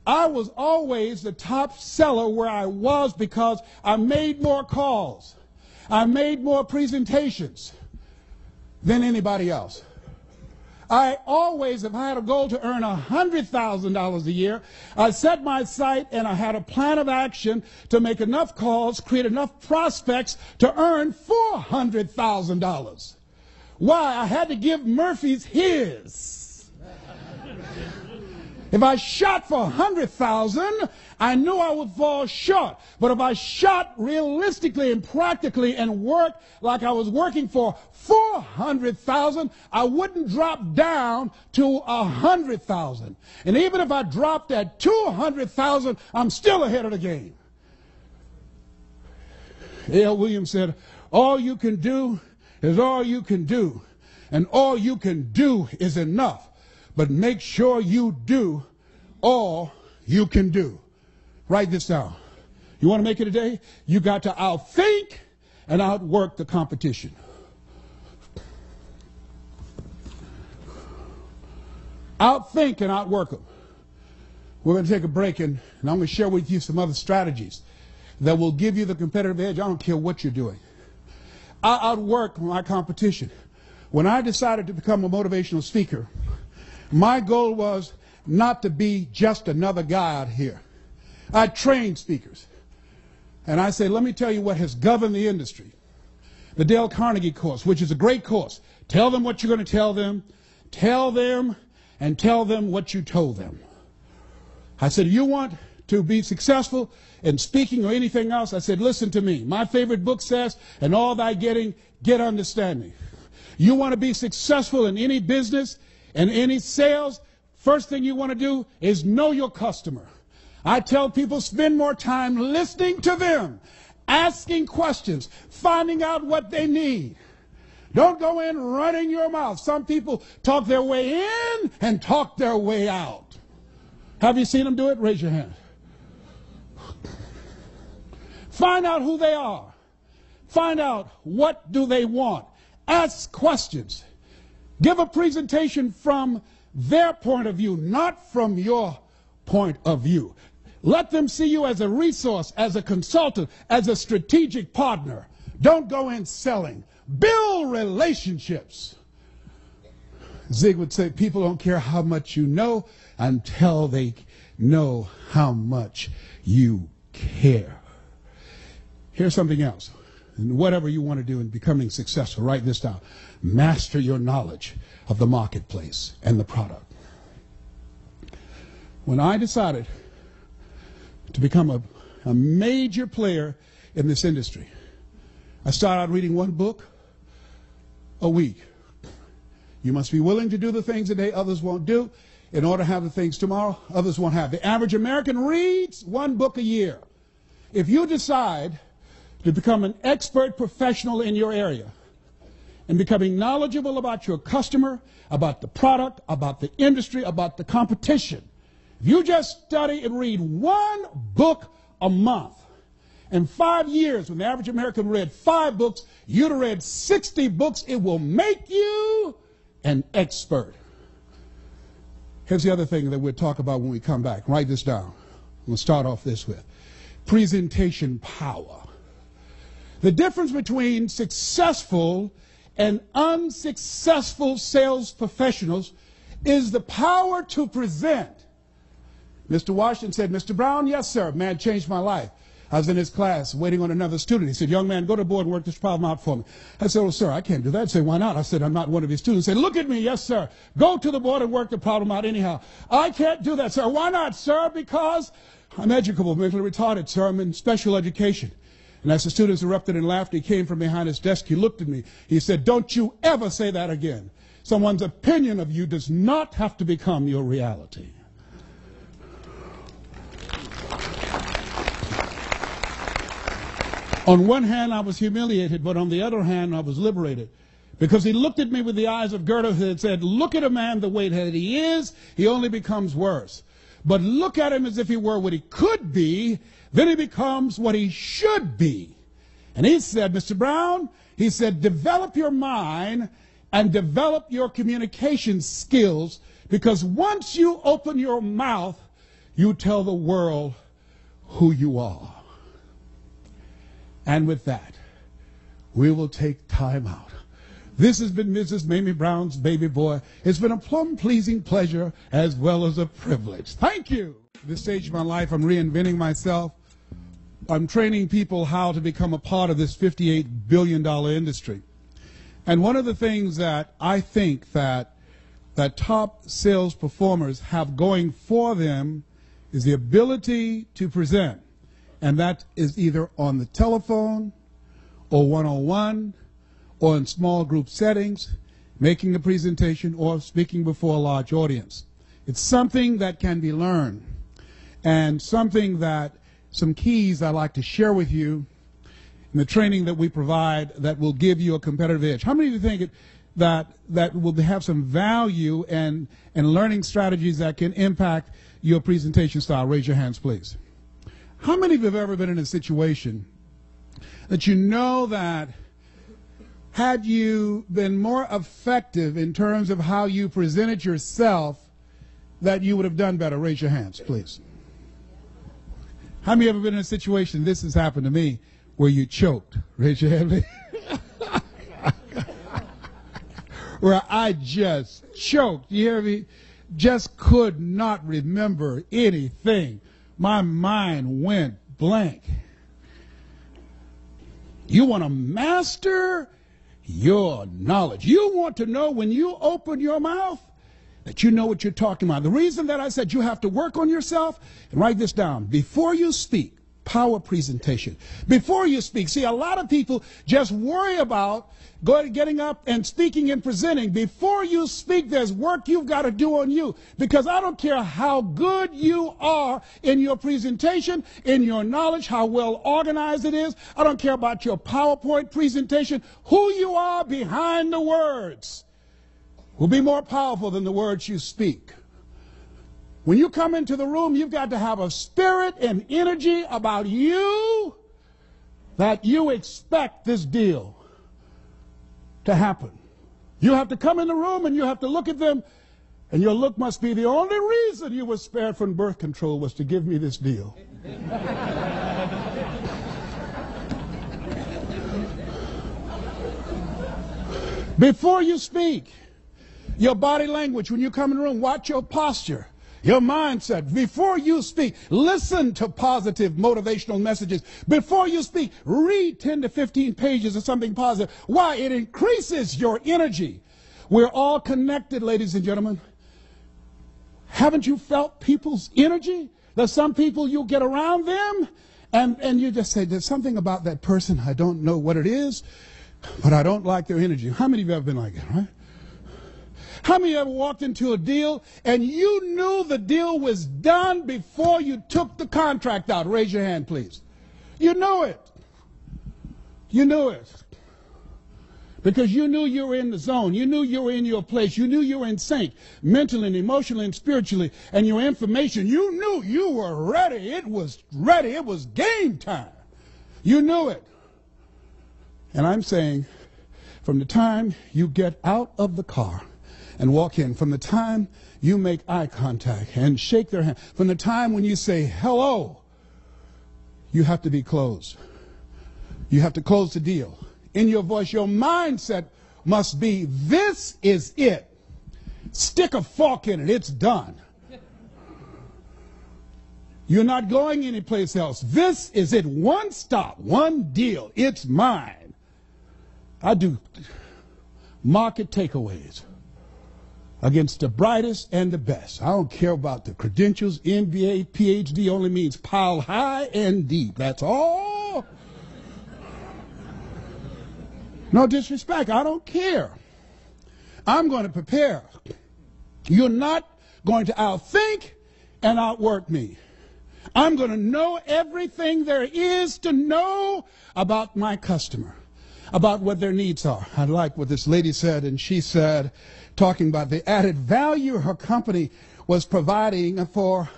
[SPEAKER 10] I was always the top seller where I was because I made more calls. I made more presentations than anybody else. I always, if I had a goal to earn $100,000 a year, I set my sight and I had a plan of action to make enough calls, create enough prospects to earn $400,000. Why? I had to give Murphy's his. If I shot for 100,000, I knew I would fall short. But if I shot realistically and practically and worked like I was working for 400,000, I wouldn't drop down to 100,000. And even if I dropped at 200,000, I'm still ahead of the game. A.L. Williams said, all you can do is all you can do. And all you can do is enough. But make sure you do all you can do. Write this down. You want to make it today? You got to outthink and outwork the competition. Outthink and outwork them. We're going to take a break, and I'm going to share with you some other strategies that will give you the competitive edge. I don't care what you're doing. I outwork my competition. When I decided to become a motivational speaker, my goal was not to be just another guy out here. I trained speakers. And I say, let me tell you what has governed the industry. The Dale Carnegie course, which is a great course. Tell them what you're going to tell them. Tell them and tell them what you told them. I said, you want to be successful in speaking or anything else? I said, listen to me. My favorite book says, and all thy getting, get understanding. You want to be successful in any business and any sales, first thing you want to do is know your customer. I tell people, spend more time listening to them, asking questions, finding out what they need. Don't go in running your mouth. Some people talk their way in and talk their way out. Have you seen them do it? Raise your hand. Find out who they are. Find out what do they want. Ask questions. Give a presentation from their point of view, not from your point of view. Let them see you as a resource, as a consultant, as a strategic partner. Don't go in selling. Build relationships. Zig would say, people don't care how much you know until they know how much you care. Here's something else. And whatever you want to do in becoming successful, write this down. Master your knowledge of the marketplace and the product. When I decided to become a major player in this industry, I started out reading one book a week. You must be willing to do the things today others won't do in order to have the things tomorrow others won't have. The average American reads one book a year. If you decide to become an expert professional in your area and becoming knowledgeable about your customer, about the product, about the industry, about the competition, if you just study and read one book a month, in 5 years, when the average American read 5 books, you'd have read 60 books. It will make you an expert. Here's the other thing that we'll talk about when we come back. Write this down. We'll start off this with presentation power. The difference between successful and unsuccessful sales professionals is the power to present. Mr. Washington said, Mr. Brown, yes, sir. Man changed my life. I was in his class waiting on another student. He said, young man, go to the board and work this problem out for me. I said, oh, sir, I can't do that. He said, why not? I said, I'm not one of your students. He said, look at me. Yes, sir. Go to the board and work the problem out anyhow. I can't do that, sir. Why not, sir? Because I'm educable, mentally retarded, sir. I'm in special education. And as the students erupted in laughter, he came from behind his desk. He looked at me. He said, don't you ever say that again. Someone's opinion of you does not have to become your reality. On one hand, I was humiliated, but on the other hand, I was liberated Because he looked at me with the eyes of Goethe and said, look at a man the way that he is, he only becomes worse. But look at him as if he were what he could be, then he becomes what he should be. And he said, Mr. Brown, he said, develop your mind and develop your communication skills, because once you open your mouth, you tell the world who you are. And with that, we will take time out. This has been Mrs. Mamie Brown's baby boy. It's been a plum-pleasing pleasure as well as a privilege. Thank you. At this stage of my life, I'm reinventing myself. I'm training people how to become a part of this $58 billion industry. And one of the things that I think that top sales performers have going for them is the ability to present. And that is either on the telephone or one-on-one, or in small group settings, making a presentation, or speaking before a large audience. It's something that can be learned, and something that some keys I'd like to share with you in the training that we provide that will give you a competitive edge. How many of you think that will have some value and learning strategies that can impact your presentation style? Raise your hands, please. How many of you have ever been in a situation that you know that had you been more effective in terms of how you presented yourself, that you would have done better? Raise your hands, please. How many of you have ever been in a situation, this has happened to me, where you choked? Raise your hand. Where I just choked. You hear me? Just could not remember anything. My mind went blank. You want to master your knowledge. You want to know when you open your mouth that you know what you're talking about. The reason that I said you have to work on yourself, and write this down, before you speak, power presentation. Before you speak, see, a lot of people just worry about getting up and speaking and presenting. Before you speak, there's work you've got to do on you, because I don't care how good you are in your presentation, in your knowledge, how well organized it is. I don't care about your PowerPoint presentation. Who you are behind the words will be more powerful than the words you speak. When you come into the room, you've got to have a spirit and energy about you that you expect this deal to happen. You have to come in the room and you have to look at them, and your look must be, the only reason you were spared from birth control was to give me this deal. Before you speak, your body language, when you come in the room, watch your posture, your mindset. Before you speak, listen to positive motivational messages. Before you speak, read 10 to 15 pages of something positive. Why? It increases your energy. We're all connected, ladies and gentlemen. Haven't you felt people's energy? There's some people, you get around them and you just say, there's something about that person, I don't know what it is, but I don't like their energy. How many of you have ever been like that, right? How many of you ever walked into a deal and you knew the deal was done before you took the contract out? Raise your hand, please. You knew it. You knew it. Because you knew you were in the zone. You knew you were in your place. You knew you were in sync, mentally and emotionally and spiritually. And your information, you knew you were ready. It was ready. It was game time. You knew it. And I'm saying, from the time you get out of the car and walk in, from the time you make eye contact and shake their hand, from the time when you say hello, you have to be closed. You have to close the deal. In your voice, your mindset must be, this is it. Stick a fork in it. It's done. You're not going anyplace else. This is it. One stop, one deal. It's mine. I do market takeaways against the brightest and the best. I don't care about the credentials. MBA, PhD only means pile high and deep. That's all. No disrespect. I don't care. I'm going to prepare. You're not going to outthink and outwork me. I'm going to know everything there is to know about my customer. about what their needs are. I like what this lady said, and she said, talking about the added value her company was providing for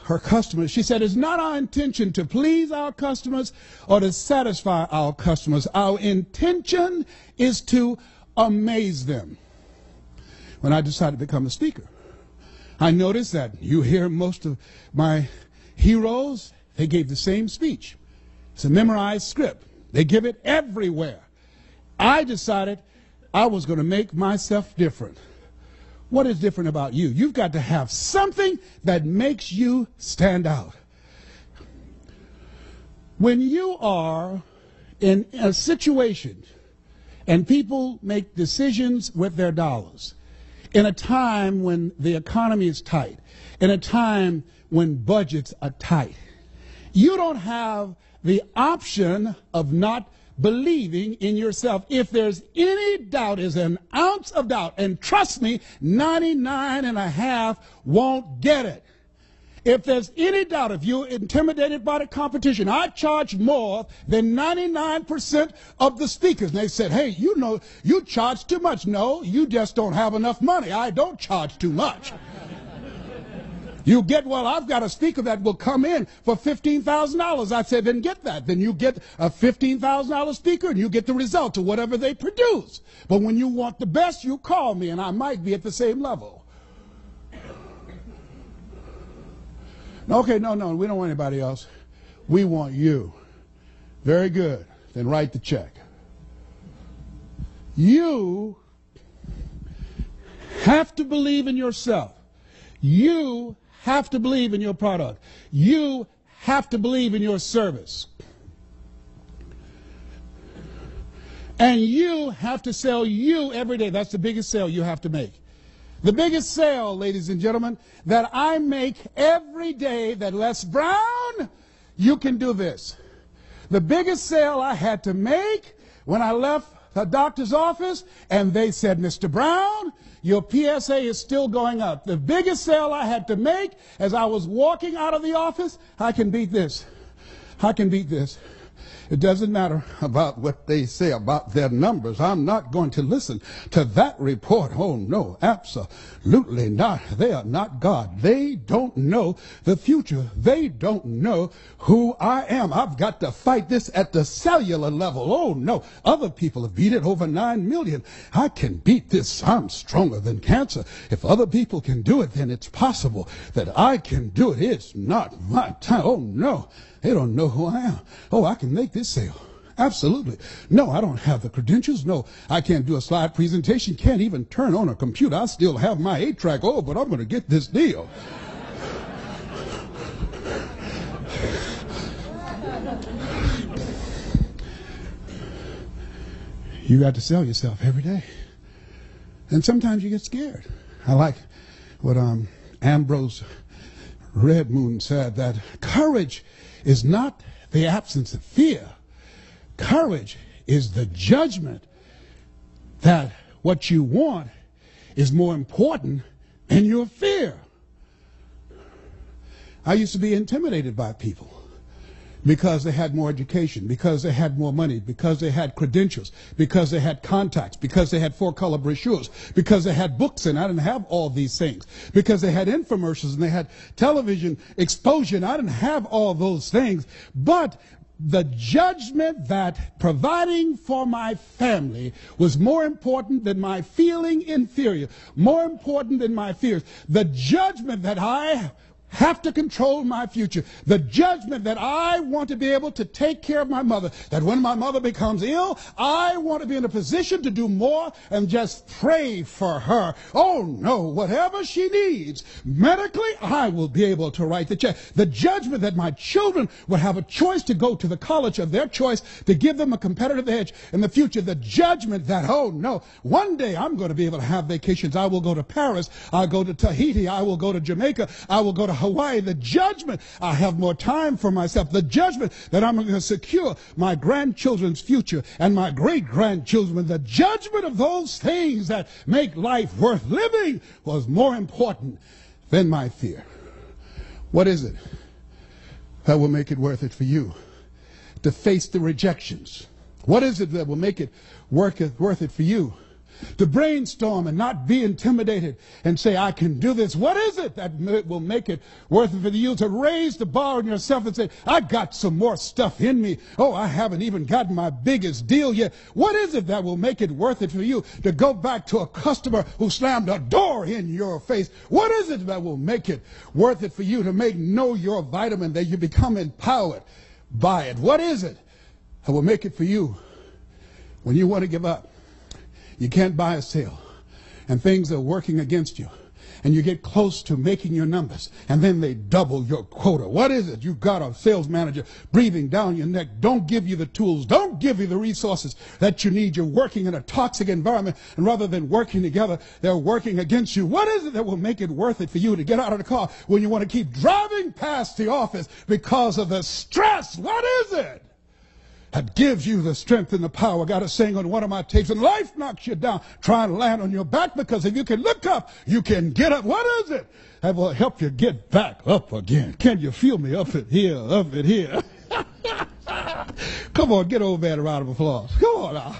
[SPEAKER 10] her customers. She said, it's not our intention to please our customers or to satisfy our customers. Our intention is to amaze them. When I decided to become a speaker, I noticed that you hear most of my heroes, they gave the same speech. It's a memorized script. They give it everywhere. I decided I was going to make myself different. What is different about you? You've got to have something that makes you stand out. When you are in a situation and people make decisions with their dollars, in a time when the economy is tight, in a time when budgets are tight, you don't have the option of not believing in yourself. If there's any doubt, is an ounce of doubt, and trust me, 99.5 won't get it. If there's any doubt, if you're intimidated by the competition, I charge more than 99% of the speakers. And they said, hey, you know, you charge too much. No, you just don't have enough money. I don't charge too much. You get, well, I've got a speaker that will come in for $15,000. I said, then get that. Then you get a $15,000 speaker and you get the result of whatever they produce. But when you want the best, you call me and I might be at the same level. Okay, no, we don't want anybody else. We want you. Very good. Then write the check. You have to believe in yourself. You have to believe in your product. You have to believe in your service. And you have to sell you every day. That's the biggest sale you have to make. The biggest sale, ladies and gentlemen, that I make every day, that Les Brown, you can do this. The biggest sale I had to make when I left the doctor's office, and they said, Mr. Brown, your PSA is still going up. The biggest sale I had to make as I was walking out of the office, I can beat this. I can beat this. It doesn't matter about what they say about their numbers. I'm not going to listen to that report. Oh, no, absolutely not. They are not God. They don't know the future. They don't know who I am. I've got to fight this at the cellular level. Oh, no. Other people have beat it, over 9 million. I can beat this. I'm stronger than cancer. If other people can do it, then it's possible that I can do it. It's not my time. Oh, no. They don't know who I am. Oh, I can make this sale. Absolutely. No, I don't have the credentials. No, I can't do a slide presentation. Can't even turn on a computer. I still have my 8-track. Oh, but I'm going to get this deal. You got to sell yourself every day. And sometimes you get scared. I like what Ambrose Redmoon said, that courage is not the absence of fear. Courage is the judgment that what you want is more important than your fear. I used to be intimidated by people because they had more education, because they had more money, because they had credentials, because they had contacts, because they had 4-color brochures, because they had books, and I didn't have all these things, because they had infomercials and they had television exposure, and I didn't have all those things. But the judgment that providing for my family was more important than my feeling inferior, more important than my fears. The judgment that I have to control my future. The judgment that I want to be able to take care of my mother, that when my mother becomes ill, I want to be in a position to do more and just pray for her. Oh no, whatever she needs medically, I will be able to write the check. The judgment that my children will have a choice to go to the college of their choice to give them a competitive edge in the future. The judgment that, oh no, one day I'm going to be able to have vacations. I will go to Paris. I'll go to Tahiti. I will go to Jamaica. I will go to Hawaii. The judgment, I have more time for myself. The judgment that I'm going to secure my grandchildren's future and my great-grandchildren. The judgment of those things that make life worth living was more important than my fear. What is it that will make it worth it for you? To face the rejections, What is it that will make it worth it for you to brainstorm and not be intimidated and say, I can do this? What is it that will make it worth it for you to raise the bar on yourself and say, I got some more stuff in me. Oh, I haven't even gotten my biggest deal yet. What is it that will make it worth it for you to go back to a customer who slammed a door in your face? What is it that will make it worth it for you to know your vitamin, that you become empowered by it? What is it that will make it for you when you want to give up? You can't buy a sale, and things are working against you, and you get close to making your numbers, and then they double your quota. What is it? You've got a sales manager breathing down your neck. Don't give you the tools. Don't give you the resources that you need. You're working in a toxic environment, and rather than working together, they're working against you. What is it that will make it worth it for you to get out of the car when you want to keep driving past the office because of the stress? What is it that gives you the strength and the power? I got a saying on one of my tapes, and life knocks you down, try and land on your back, because if you can look up, you can get up. What is it that will help you get back up again? Can you feel me up it here, up it here? Come on, get over there, a round of applause. Come on now.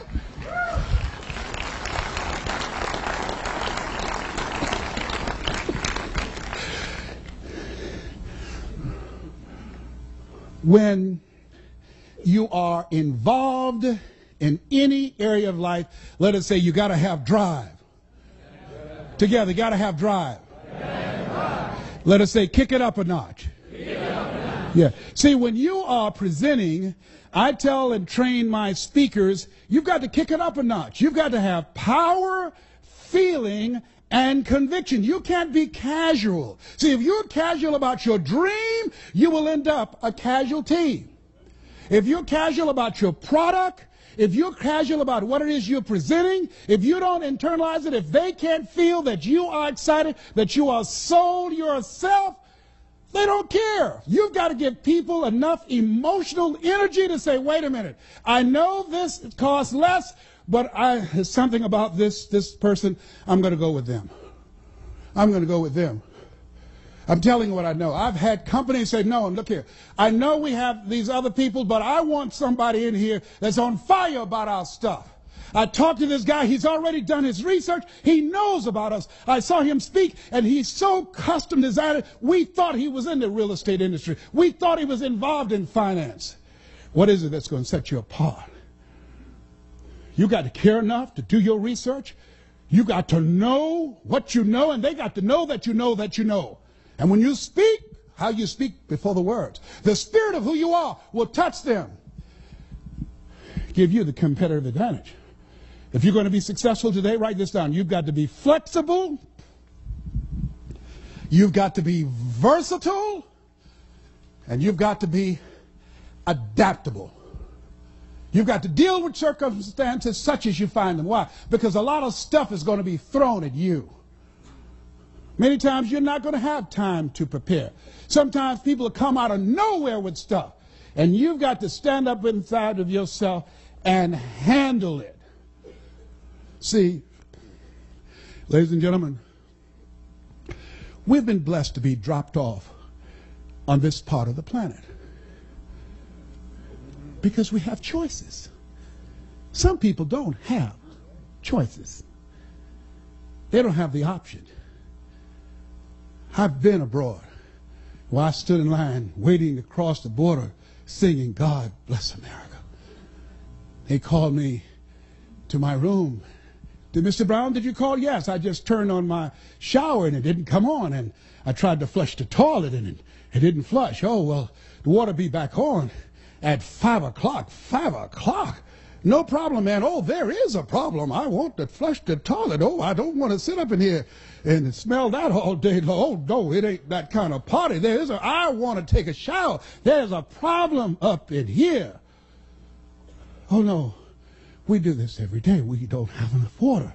[SPEAKER 10] When you are involved in any area of life, let us say you got to have drive. Together, you got to have drive. Let us say kick it up a notch. Yeah. See, when you are presenting, I tell and train my speakers, you've got to kick it up a notch. You've got to have power, feeling, and conviction. You can't be casual. See, if you're casual about your dream, you will end up a casualty. If you're casual about your product, if you're casual about what it is you're presenting, if you don't internalize it, if they can't feel that you are excited, that you are sold yourself, they don't care. You've got to give people enough emotional energy to say, wait a minute, I know this costs less, but there's something about this person, I'm going to go with them. I'm going to go with them. I'm telling you what I know. I've had companies say, no, and look here, I know we have these other people, but I want somebody in here that's on fire about our stuff. I talked to this guy, he's already done his research, he knows about us. I saw him speak, and he's so custom designed, we thought he was in the real estate industry. We thought he was involved in finance. What is it that's going to set you apart? You got to care enough to do your research. You got to know what you know, and they got to know that you know that you know. And when you speak, how you speak before the words, the spirit of who you are will touch them, give you the competitive advantage. If you're going to be successful today, write this down. You've got to be flexible. You've got to be versatile. And you've got to be adaptable. You've got to deal with circumstances such as you find them. Why? Because a lot of stuff is going to be thrown at you. Many times you're not going to have time to prepare. Sometimes people will come out of nowhere with stuff, and you've got to stand up inside of yourself and handle it. See, ladies and gentlemen, we've been blessed to be dropped off on this part of the planet because we have choices. Some people don't have choices. They don't have the option. I've been abroad where I stood in line waiting to cross the border singing, God Bless America. They called me to my room. Mr. Brown, did you call? Yes, I just turned on my shower and it didn't come on, and I tried to flush the toilet and it didn't flush. Oh, well, the water be back on at 5 o'clock. 5 o'clock? No problem, man. Oh, there is a problem. I want to flush the toilet. Oh, I don't want to sit up in here and smell that all day long. Oh, no, it ain't that kind of party. I want to take a shower. There's a problem up in here. Oh, no, we do this every day. We don't have enough water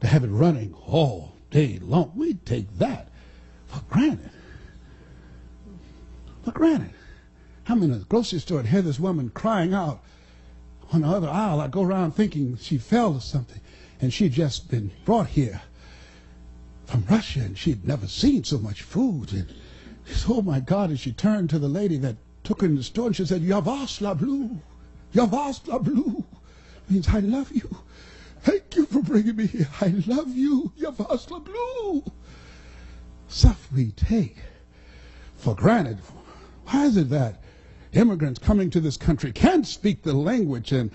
[SPEAKER 10] to have it running all day long. We take that for granted. For granted. I'm in a grocery store and hear this woman crying out on the other aisle. I go around thinking she fell or something, and she'd just been brought here from Russia, and she'd never seen so much food. And she said, oh my God, and she turned to the lady that took her in the store, and she said, Yavas la blue. Your hostler blue means I love you. Thank you for bringing me here. I love you. Your hostler blue. Stuff we take for granted. Why is it that immigrants coming to this country can't speak the language and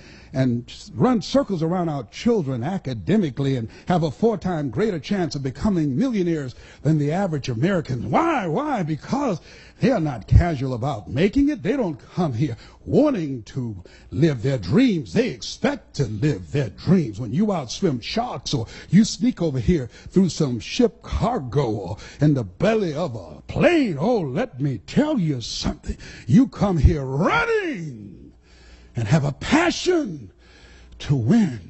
[SPEAKER 10] run circles around our children academically and have a 4-time greater chance of becoming millionaires than the average American? Why? Why? Because they are not casual about making it. They don't come here wanting to live their dreams. They expect to live their dreams. When you outswim sharks or you sneak over here through some ship cargo or in the belly of a plane, oh, let me tell you something. You come here running and have a passion to win,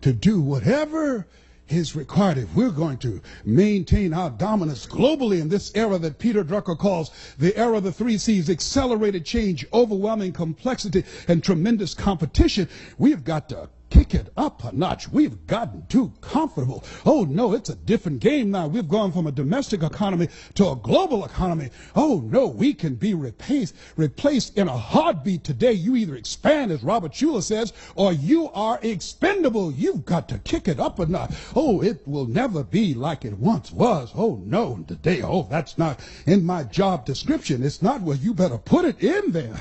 [SPEAKER 10] to do whatever is required. If we're going to maintain our dominance globally in this era that Peter Drucker calls the era of the 3 C's, accelerated change, overwhelming complexity, and tremendous competition, we've got to kick it up a notch. We've gotten too comfortable. Oh no, it's a different game now. We've gone from a domestic economy to a global economy. Oh no, we can be replaced in a heartbeat today. You either expand, as Robert Schuller says, or you are expendable. You've got to kick it up a notch. Oh, it will never be like it once was. Oh no, today, oh, that's not in my job description. It's not where you better put it in there.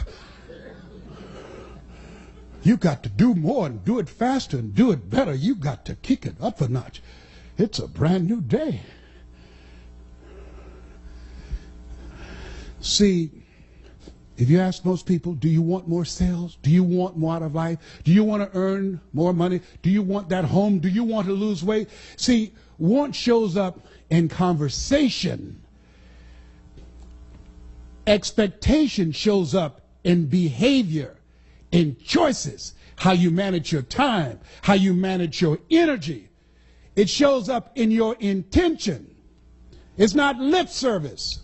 [SPEAKER 10] You got to do more and do it faster and do it better. You got to kick it up a notch. It's a brand new day. See, if you ask most people, do you want more sales? Do you want more out of life? Do you want to earn more money? Do you want that home? Do you want to lose weight? See, want shows up in conversation. Expectation shows up in behavior, in choices, how you manage your time, how you manage your energy. It shows up in your intention. It's not lip service.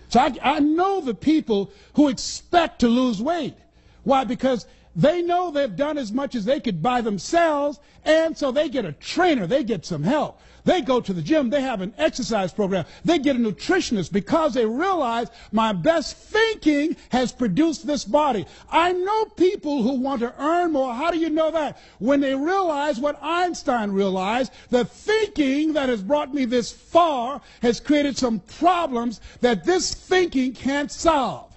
[SPEAKER 10] So I know the people who expect to lose weight. Why? Because they know they've done as much as they could by themselves, and so they get a trainer, they get some help. They go to the gym, they have an exercise program, they get a nutritionist because they realize my best thinking has produced this body. I know people who want to earn more. How do you know that? When they realize what Einstein realized, the thinking that has brought me this far has created some problems that this thinking can't solve.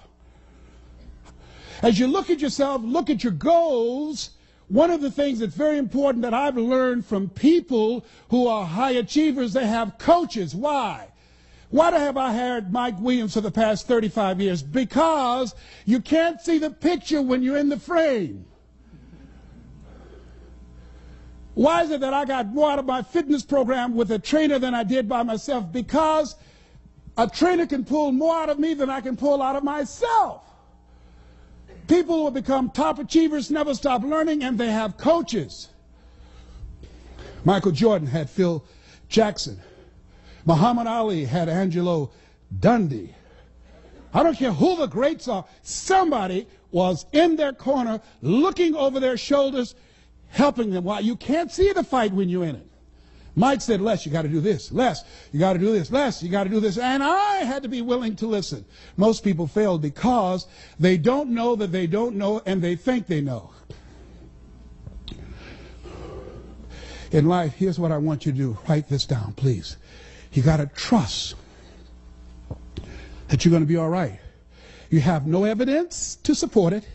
[SPEAKER 10] As you look at yourself, look at your goals, one of the things that's very important that I've learned from people who are high achievers, they have coaches. Why? Why have I hired Mike Williams for the past 35 years? Because you can't see the picture when you're in the frame. Why is it that I got more out of my fitness program with a trainer than I did by myself? Because a trainer can pull more out of me than I can pull out of myself. People who become top achievers never stop learning, and they have coaches. Michael Jordan had Phil Jackson. Muhammad Ali had Angelo Dundee. I don't care who the greats are. Somebody was in their corner, looking over their shoulders, helping them. Why? You can't see the fight when you're in it. Mike said, Les, you got to do this. Les, you got to do this. Les, you got to do this. And I had to be willing to listen. Most people fail because they don't know that they don't know, and they think they know. In life, here's what I want you to do. Write this down, please. You got to trust that you're going to be all right. You have no evidence to support it.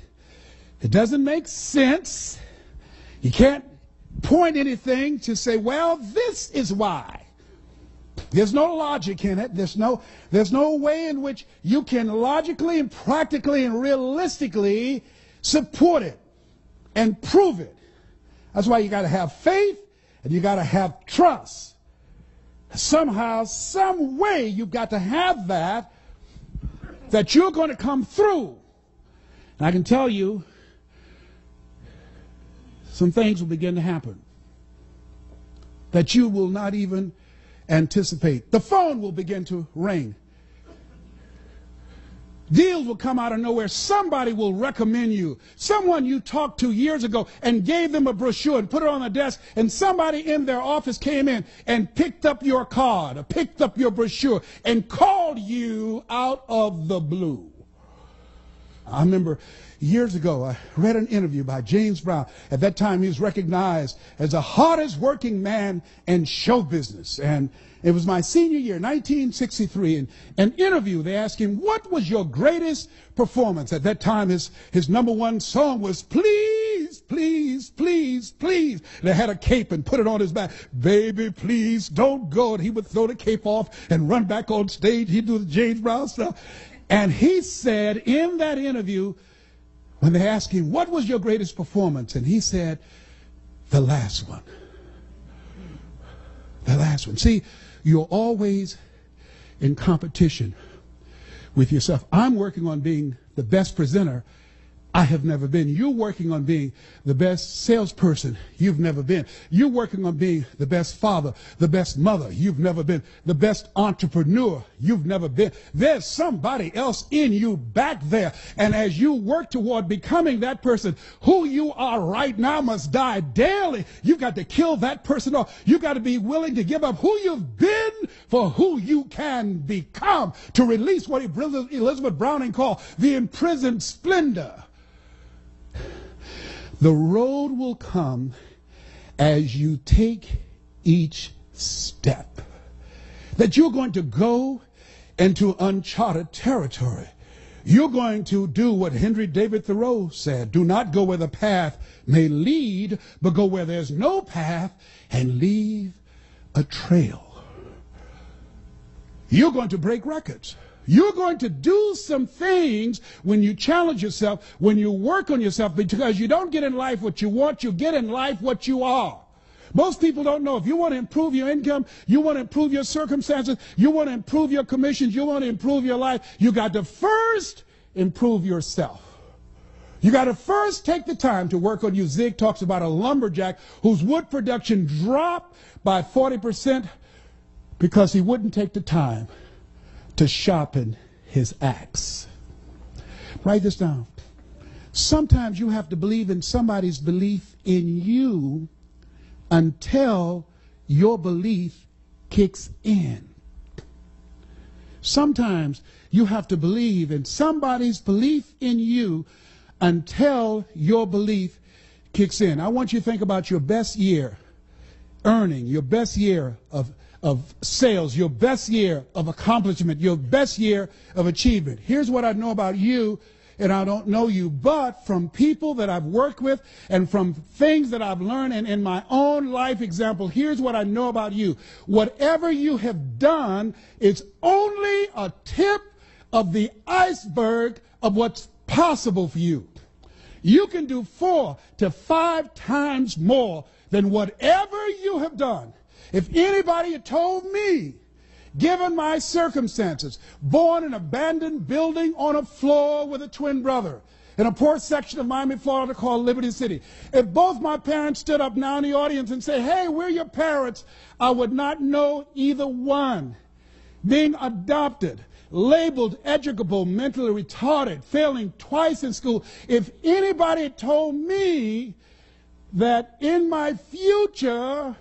[SPEAKER 10] It doesn't make sense. You can't point anything to say, well, this is why. There's no logic in it. There's no way in which you can logically and practically and realistically support it and prove it. That's why you got to have faith and you got to have trust. Somehow, some way, you've got to have that you're going to come through. And I can tell you, some things will begin to happen that you will not even anticipate. The phone will begin to ring. Deals will come out of nowhere. Somebody will recommend you. Someone you talked to years ago and gave them a brochure and put it on the desk, and somebody in their office came in and picked up your card or picked up your brochure and called you out of the blue. I remember years ago, I read an interview by James Brown. At that time, he was recognized as the hardest working man in show business. And it was my senior year, 1963. In an interview, they asked him, what was your greatest performance? At that time, his number one song was Please, Please, Please, Please. They had a cape and put it on his back. Baby, please don't go. And he would throw the cape off and run back on stage. He'd do the James Brown stuff. And he said in that interview, when they asked him, what was your greatest performance? And he said, the last one. The last one. See, you're always in competition with yourself. I'm working on being the best presenter I have never been. You're working on being the best salesperson you've never been. You're working on being the best father, the best mother you've never been, the best entrepreneur you've never been. There's somebody else in you back there. And as you work toward becoming that person, who you are right now must die daily. You've got to kill that person off. You've got to be willing to give up who you've been for who you can become, to release what Elizabeth Browning called the imprisoned splendor. The road will come as you take each step. That you're going to go into uncharted territory. You're going to do what Henry David Thoreau said. Do not go where the path may lead, but go where there's no path and leave a trail. You're going to break records. You're going to do some things when you challenge yourself, when you work on yourself, because you don't get in life what you want, you get in life what you are. Most people don't know. If you want to improve your income, you want to improve your circumstances, you want to improve your commissions, you want to improve your life, you got to first improve yourself. You got to first take the time to work on you. Zig talks about a lumberjack whose wood production dropped by 40% because he wouldn't take the time to sharpen his axe. Write this down. Sometimes you have to believe in somebody's belief in you until your belief kicks in. Sometimes you have to believe in somebody's belief in you until your belief kicks in. I want you to think about your best year earning, your best year of sales, your best year of accomplishment, your best year of achievement. Here's what I know about you, and I don't know you, but from people that I've worked with and from things that I've learned and in my own life example, here's what I know about you. Whatever you have done is only a tip of the iceberg of what's possible for you. You can do 4 to 5 times more than whatever you have done. If anybody had told me, given my circumstances, born in an abandoned building on a floor with a twin brother, in a poor section of Miami, Florida called Liberty City, if both my parents stood up now in the audience and say, hey, we're your parents, I would not know either one. Being adopted, labeled educable, mentally retarded, failing twice in school, if anybody had told me that in my future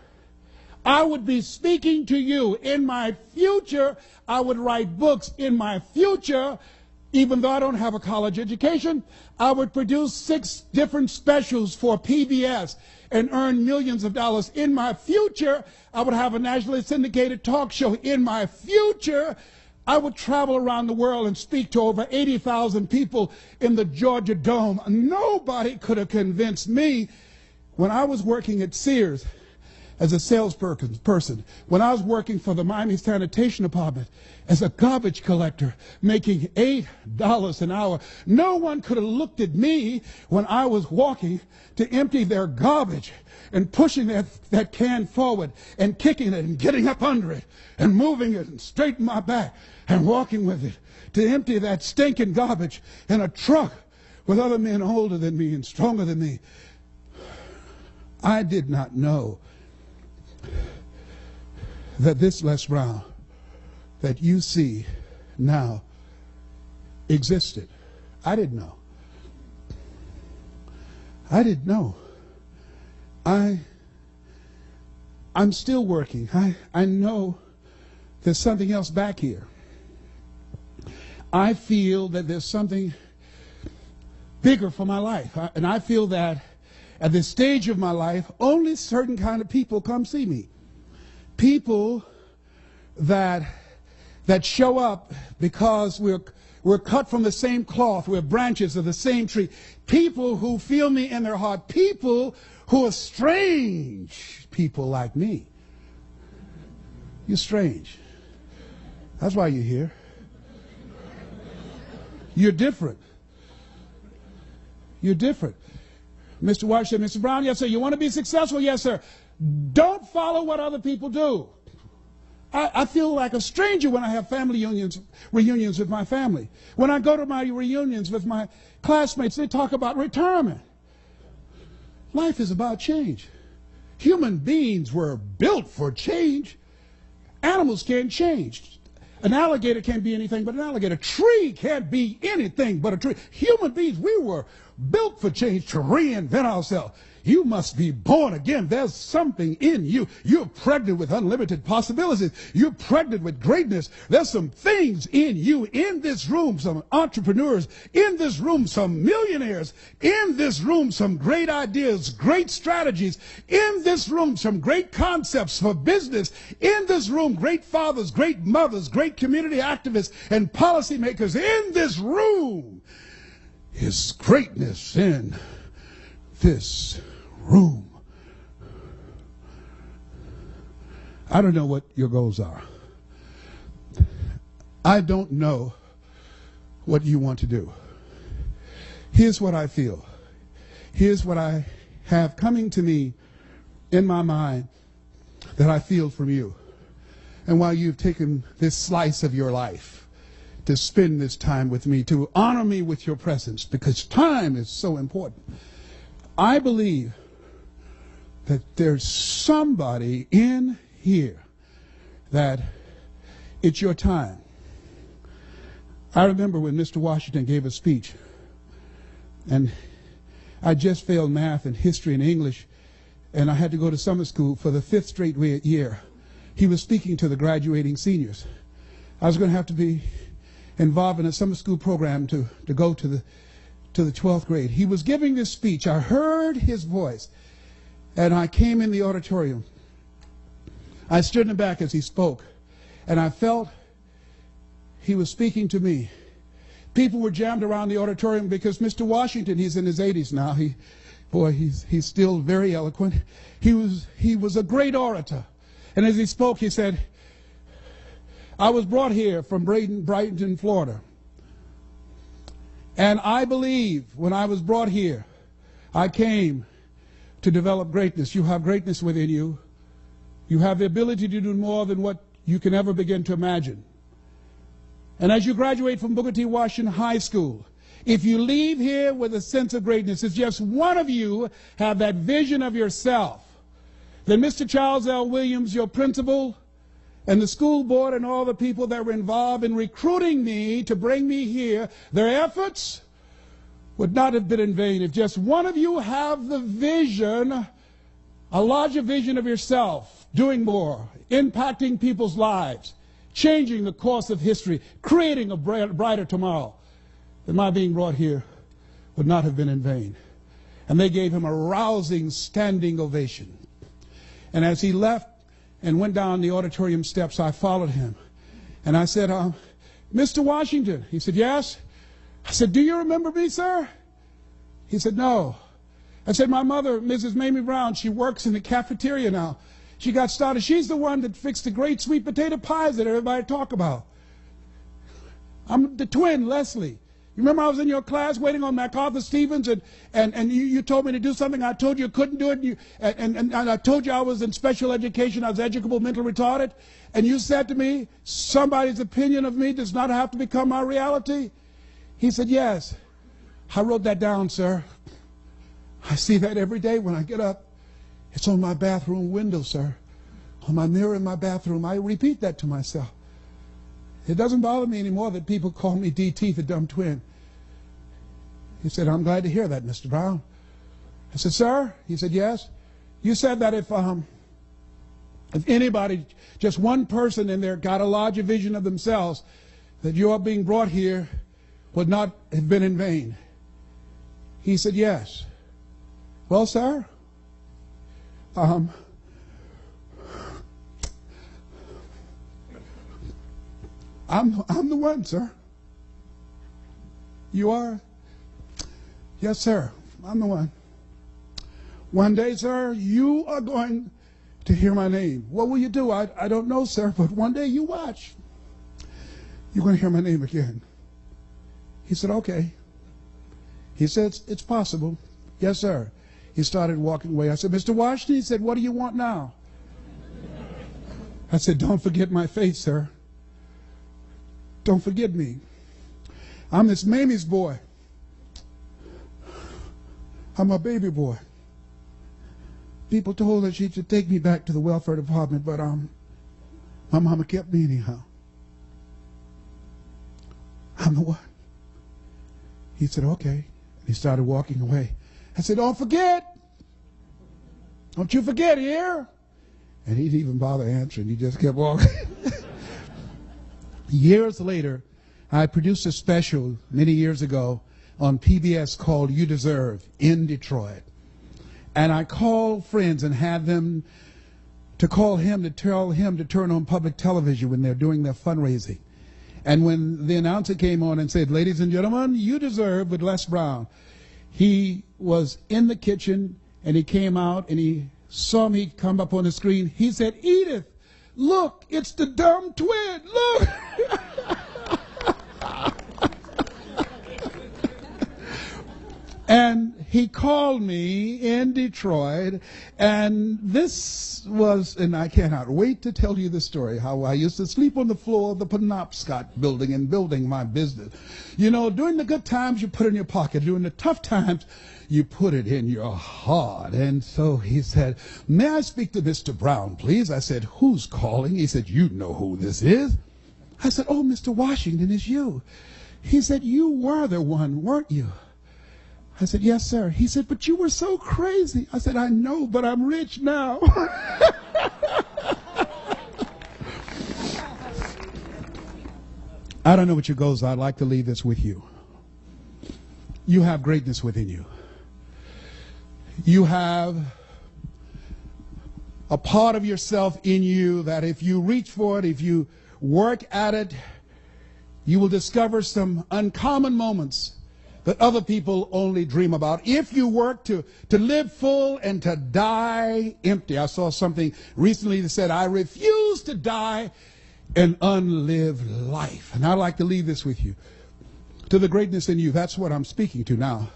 [SPEAKER 10] I would be speaking to you, in my future I would write books, in my future, even though I don't have a college education, I would produce 6 different specials for PBS and earn millions of dollars. In my future, I would have a nationally syndicated talk show. In my future, I would travel around the world and speak to over 80,000 people in the Georgia Dome. Nobody could have convinced me when I was working at Sears as a salesperson, when I was working for the Miami Sanitation Department as a garbage collector, making $8 an hour. No one could have looked at me when I was walking to empty their garbage and pushing that can forward and kicking it and getting up under it and moving it and straightening my back and walking with it to empty that stinking garbage in a truck with other men older than me and stronger than me. I did not know that this Les Brown that you see now existed. I didn't know. I didn't know. I'm still working. I know there's something else back here. I feel that there's something bigger for my life. And I feel that at this stage of my life, only certain kind of people come see me. People that show up because we're cut from the same cloth. We're branches of the same tree. People who feel me in their heart. People who are strange. People like me. You're strange. That's why you're here. You're different. You're different. Mr. White said, Mr. Brown, yes, sir. You want to be successful? Yes, sir. Don't follow what other people do. I feel like a stranger when I have family reunions with my family. When I go to my reunions with my classmates, they talk about retirement. Life is about change. Human beings were built for change. Animals can't change. An alligator can't be anything but an alligator. A tree can't be anything but a tree. Human beings, we were built for change, to reinvent ourselves. You must be born again. There's something in you. You're pregnant with unlimited possibilities. You're pregnant with greatness. There's some things in you. In this room, some entrepreneurs. In this room, some millionaires. In this room, some great ideas, great strategies. In this room, some great concepts for business. In this room, great fathers, great mothers, great community activists and policymakers. In this room is greatness in this room. I don't know what your goals are. I don't know what you want to do. Here's what I feel. Here's what I have coming to me in my mind that I feel from you. And while you've taken this slice of your life to spend this time with me, to honor me with your presence, because time is so important. I believe that there's somebody in here that it's your time. I remember when Mr. Washington gave a speech, and I just failed math and history and English, and I had to go to summer school for the 5th straight year. He was speaking to the graduating seniors. I was going to have to be involved in a summer school program to go to the 12th grade. He was giving this speech. I heard his voice, and I came in the auditorium. I stood in the back as he spoke, and I felt he was speaking to me. People were jammed around the auditorium because Mr. Washington, he's in his 80s now. He's still very eloquent. He was a great orator. And as he spoke, he said, I was brought here from Brighton, Florida. And I believe when I was brought here, I came to develop greatness. You have greatness within you. You have the ability to do more than what you can ever begin to imagine. And as you graduate from Booker T. Washington High School, if you leave here with a sense of greatness, if just one of you have that vision of yourself, then Mr. Charles L. Williams, your principal, and the school board and all the people that were involved in recruiting me to bring me here, their efforts would not have been in vain. If just one of you have the vision, a larger vision of yourself, doing more, impacting people's lives, changing the course of history, creating a brighter tomorrow, then my being brought here would not have been in vain. And they gave him a rousing standing ovation. And as he left and went down the auditorium steps, I followed him. And I said, Mr. Washington. He said, yes. I said, do you remember me, sir? He said, no. I said, my mother, Mrs. Mamie Brown, she works in the cafeteria now. She got started. She's the one that fixed the great sweet potato pies that everybody talk about. I'm the twin, Leslie. You remember I was in your class waiting on MacArthur Stevens, and you told me to do something. I told you couldn't do it, and I told you I was in special education. I was educable, mental retarded. And you said to me, somebody's opinion of me does not have to become my reality. He said, yes. I wrote that down, sir. I see that every day when I get up. It's on my bathroom window, sir. On my mirror in my bathroom. I repeat that to myself. It doesn't bother me anymore that people call me DT, the dumb twin. He said, I'm glad to hear that, Mr. Brown. I said, sir? He said, yes. You said that if anybody, just one person in there got a larger vision of themselves, that your being brought here would not have been in vain. He said, yes. Well, sir, I'm the one, sir. You are? Yes, sir, I'm the one. One day, sir, you are going to hear my name. What will you do? I don't know, sir, but one day you watch. You're going to hear my name again. He said, okay. He said, it's possible. Yes, sir. He started walking away. I said, Mr. Washington, he said, what do you want now? I said, don't forget my face, sir. Don't forget me. I'm Miss Mamie's boy. I'm a baby boy. People told her she should take me back to the welfare department, but my mama kept me anyhow. I'm the one. He said, okay. And he started walking away. I said, don't forget. Don't you forget here. And he didn't even bother answering. He just kept walking. Years later, I produced a special many years ago on PBS called You Deserve in Detroit. And I called friends and had them to call him to tell him to turn on public television when they're doing their fundraising. And when the announcer came on and said, ladies and gentlemen, You Deserve with Les Brown, he was in the kitchen and he came out and he saw me come up on the screen. He said, Edith, look, it's the dumb twin. Look. And he called me in Detroit, and this was, and I cannot wait to tell you the story, how I used to sleep on the floor of the Penobscot building and building my business. You know, during the good times, you put it in your pocket. During the tough times, you put it in your heart. And so he said, may I speak to Mr. Brown, please? I said, who's calling? He said, you know who this is. I said, oh, Mr. Washington, it's you. He said, you were the one, weren't you? I said, yes, sir. He said, but you were so crazy. I said, I know, but I'm rich now. I don't know what your goals are. I'd like to leave this with you. You have greatness within you. You have a part of yourself in you that if you reach for it, if you work at it, you will discover some uncommon moments that other people only dream about. If you work to live full and to die empty. I saw something recently that said, I refuse to die an unlived life. And I'd like to leave this with you. To the greatness in you, that's what I'm speaking to now.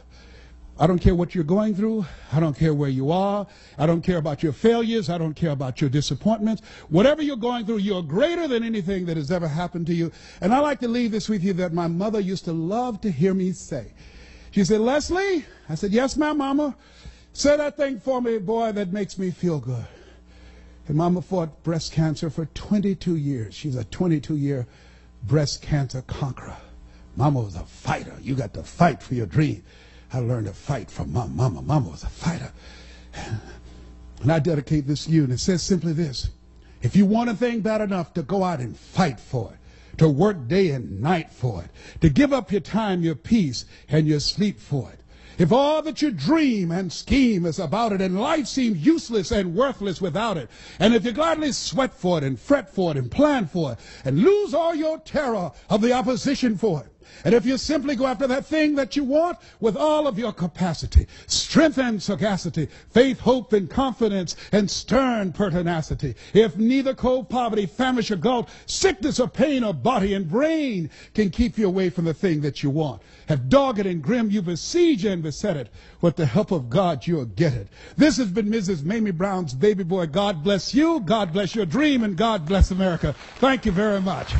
[SPEAKER 10] I don't care what you're going through. I don't care where you are. I don't care about your failures. I don't care about your disappointments. Whatever you're going through, you're greater than anything that has ever happened to you. And I like to leave this with you that my mother used to love to hear me say. She said, Leslie, I said, yes, ma'am, mama. Say that thing for me, boy, that makes me feel good. And mama fought breast cancer for 22 years. She's a 22-year breast cancer conqueror. Mama was a fighter. You got to fight for your dream. I learned to fight from Mama. Mama was a fighter. And I dedicate this to you. And it says simply this. If you want a thing bad enough to go out and fight for it, to work day and night for it, to give up your time, your peace, and your sleep for it. If all that you dream and scheme is about it, and life seems useless and worthless without it, and if you gladly sweat for it and fret for it and plan for it, and lose all your terror of the opposition for it, and if you simply go after that thing that you want with all of your capacity, strength and sagacity, faith, hope, and confidence, and stern pertinacity, if neither cold poverty, famish or gulf, sickness or pain or body and brain can keep you away from the thing that you want, have dogged and grim you besiege and beset it, with the help of God you'll get it. This has been Mrs. Mamie Brown's baby boy. God bless you, God bless your dream, and God bless America. Thank you very much.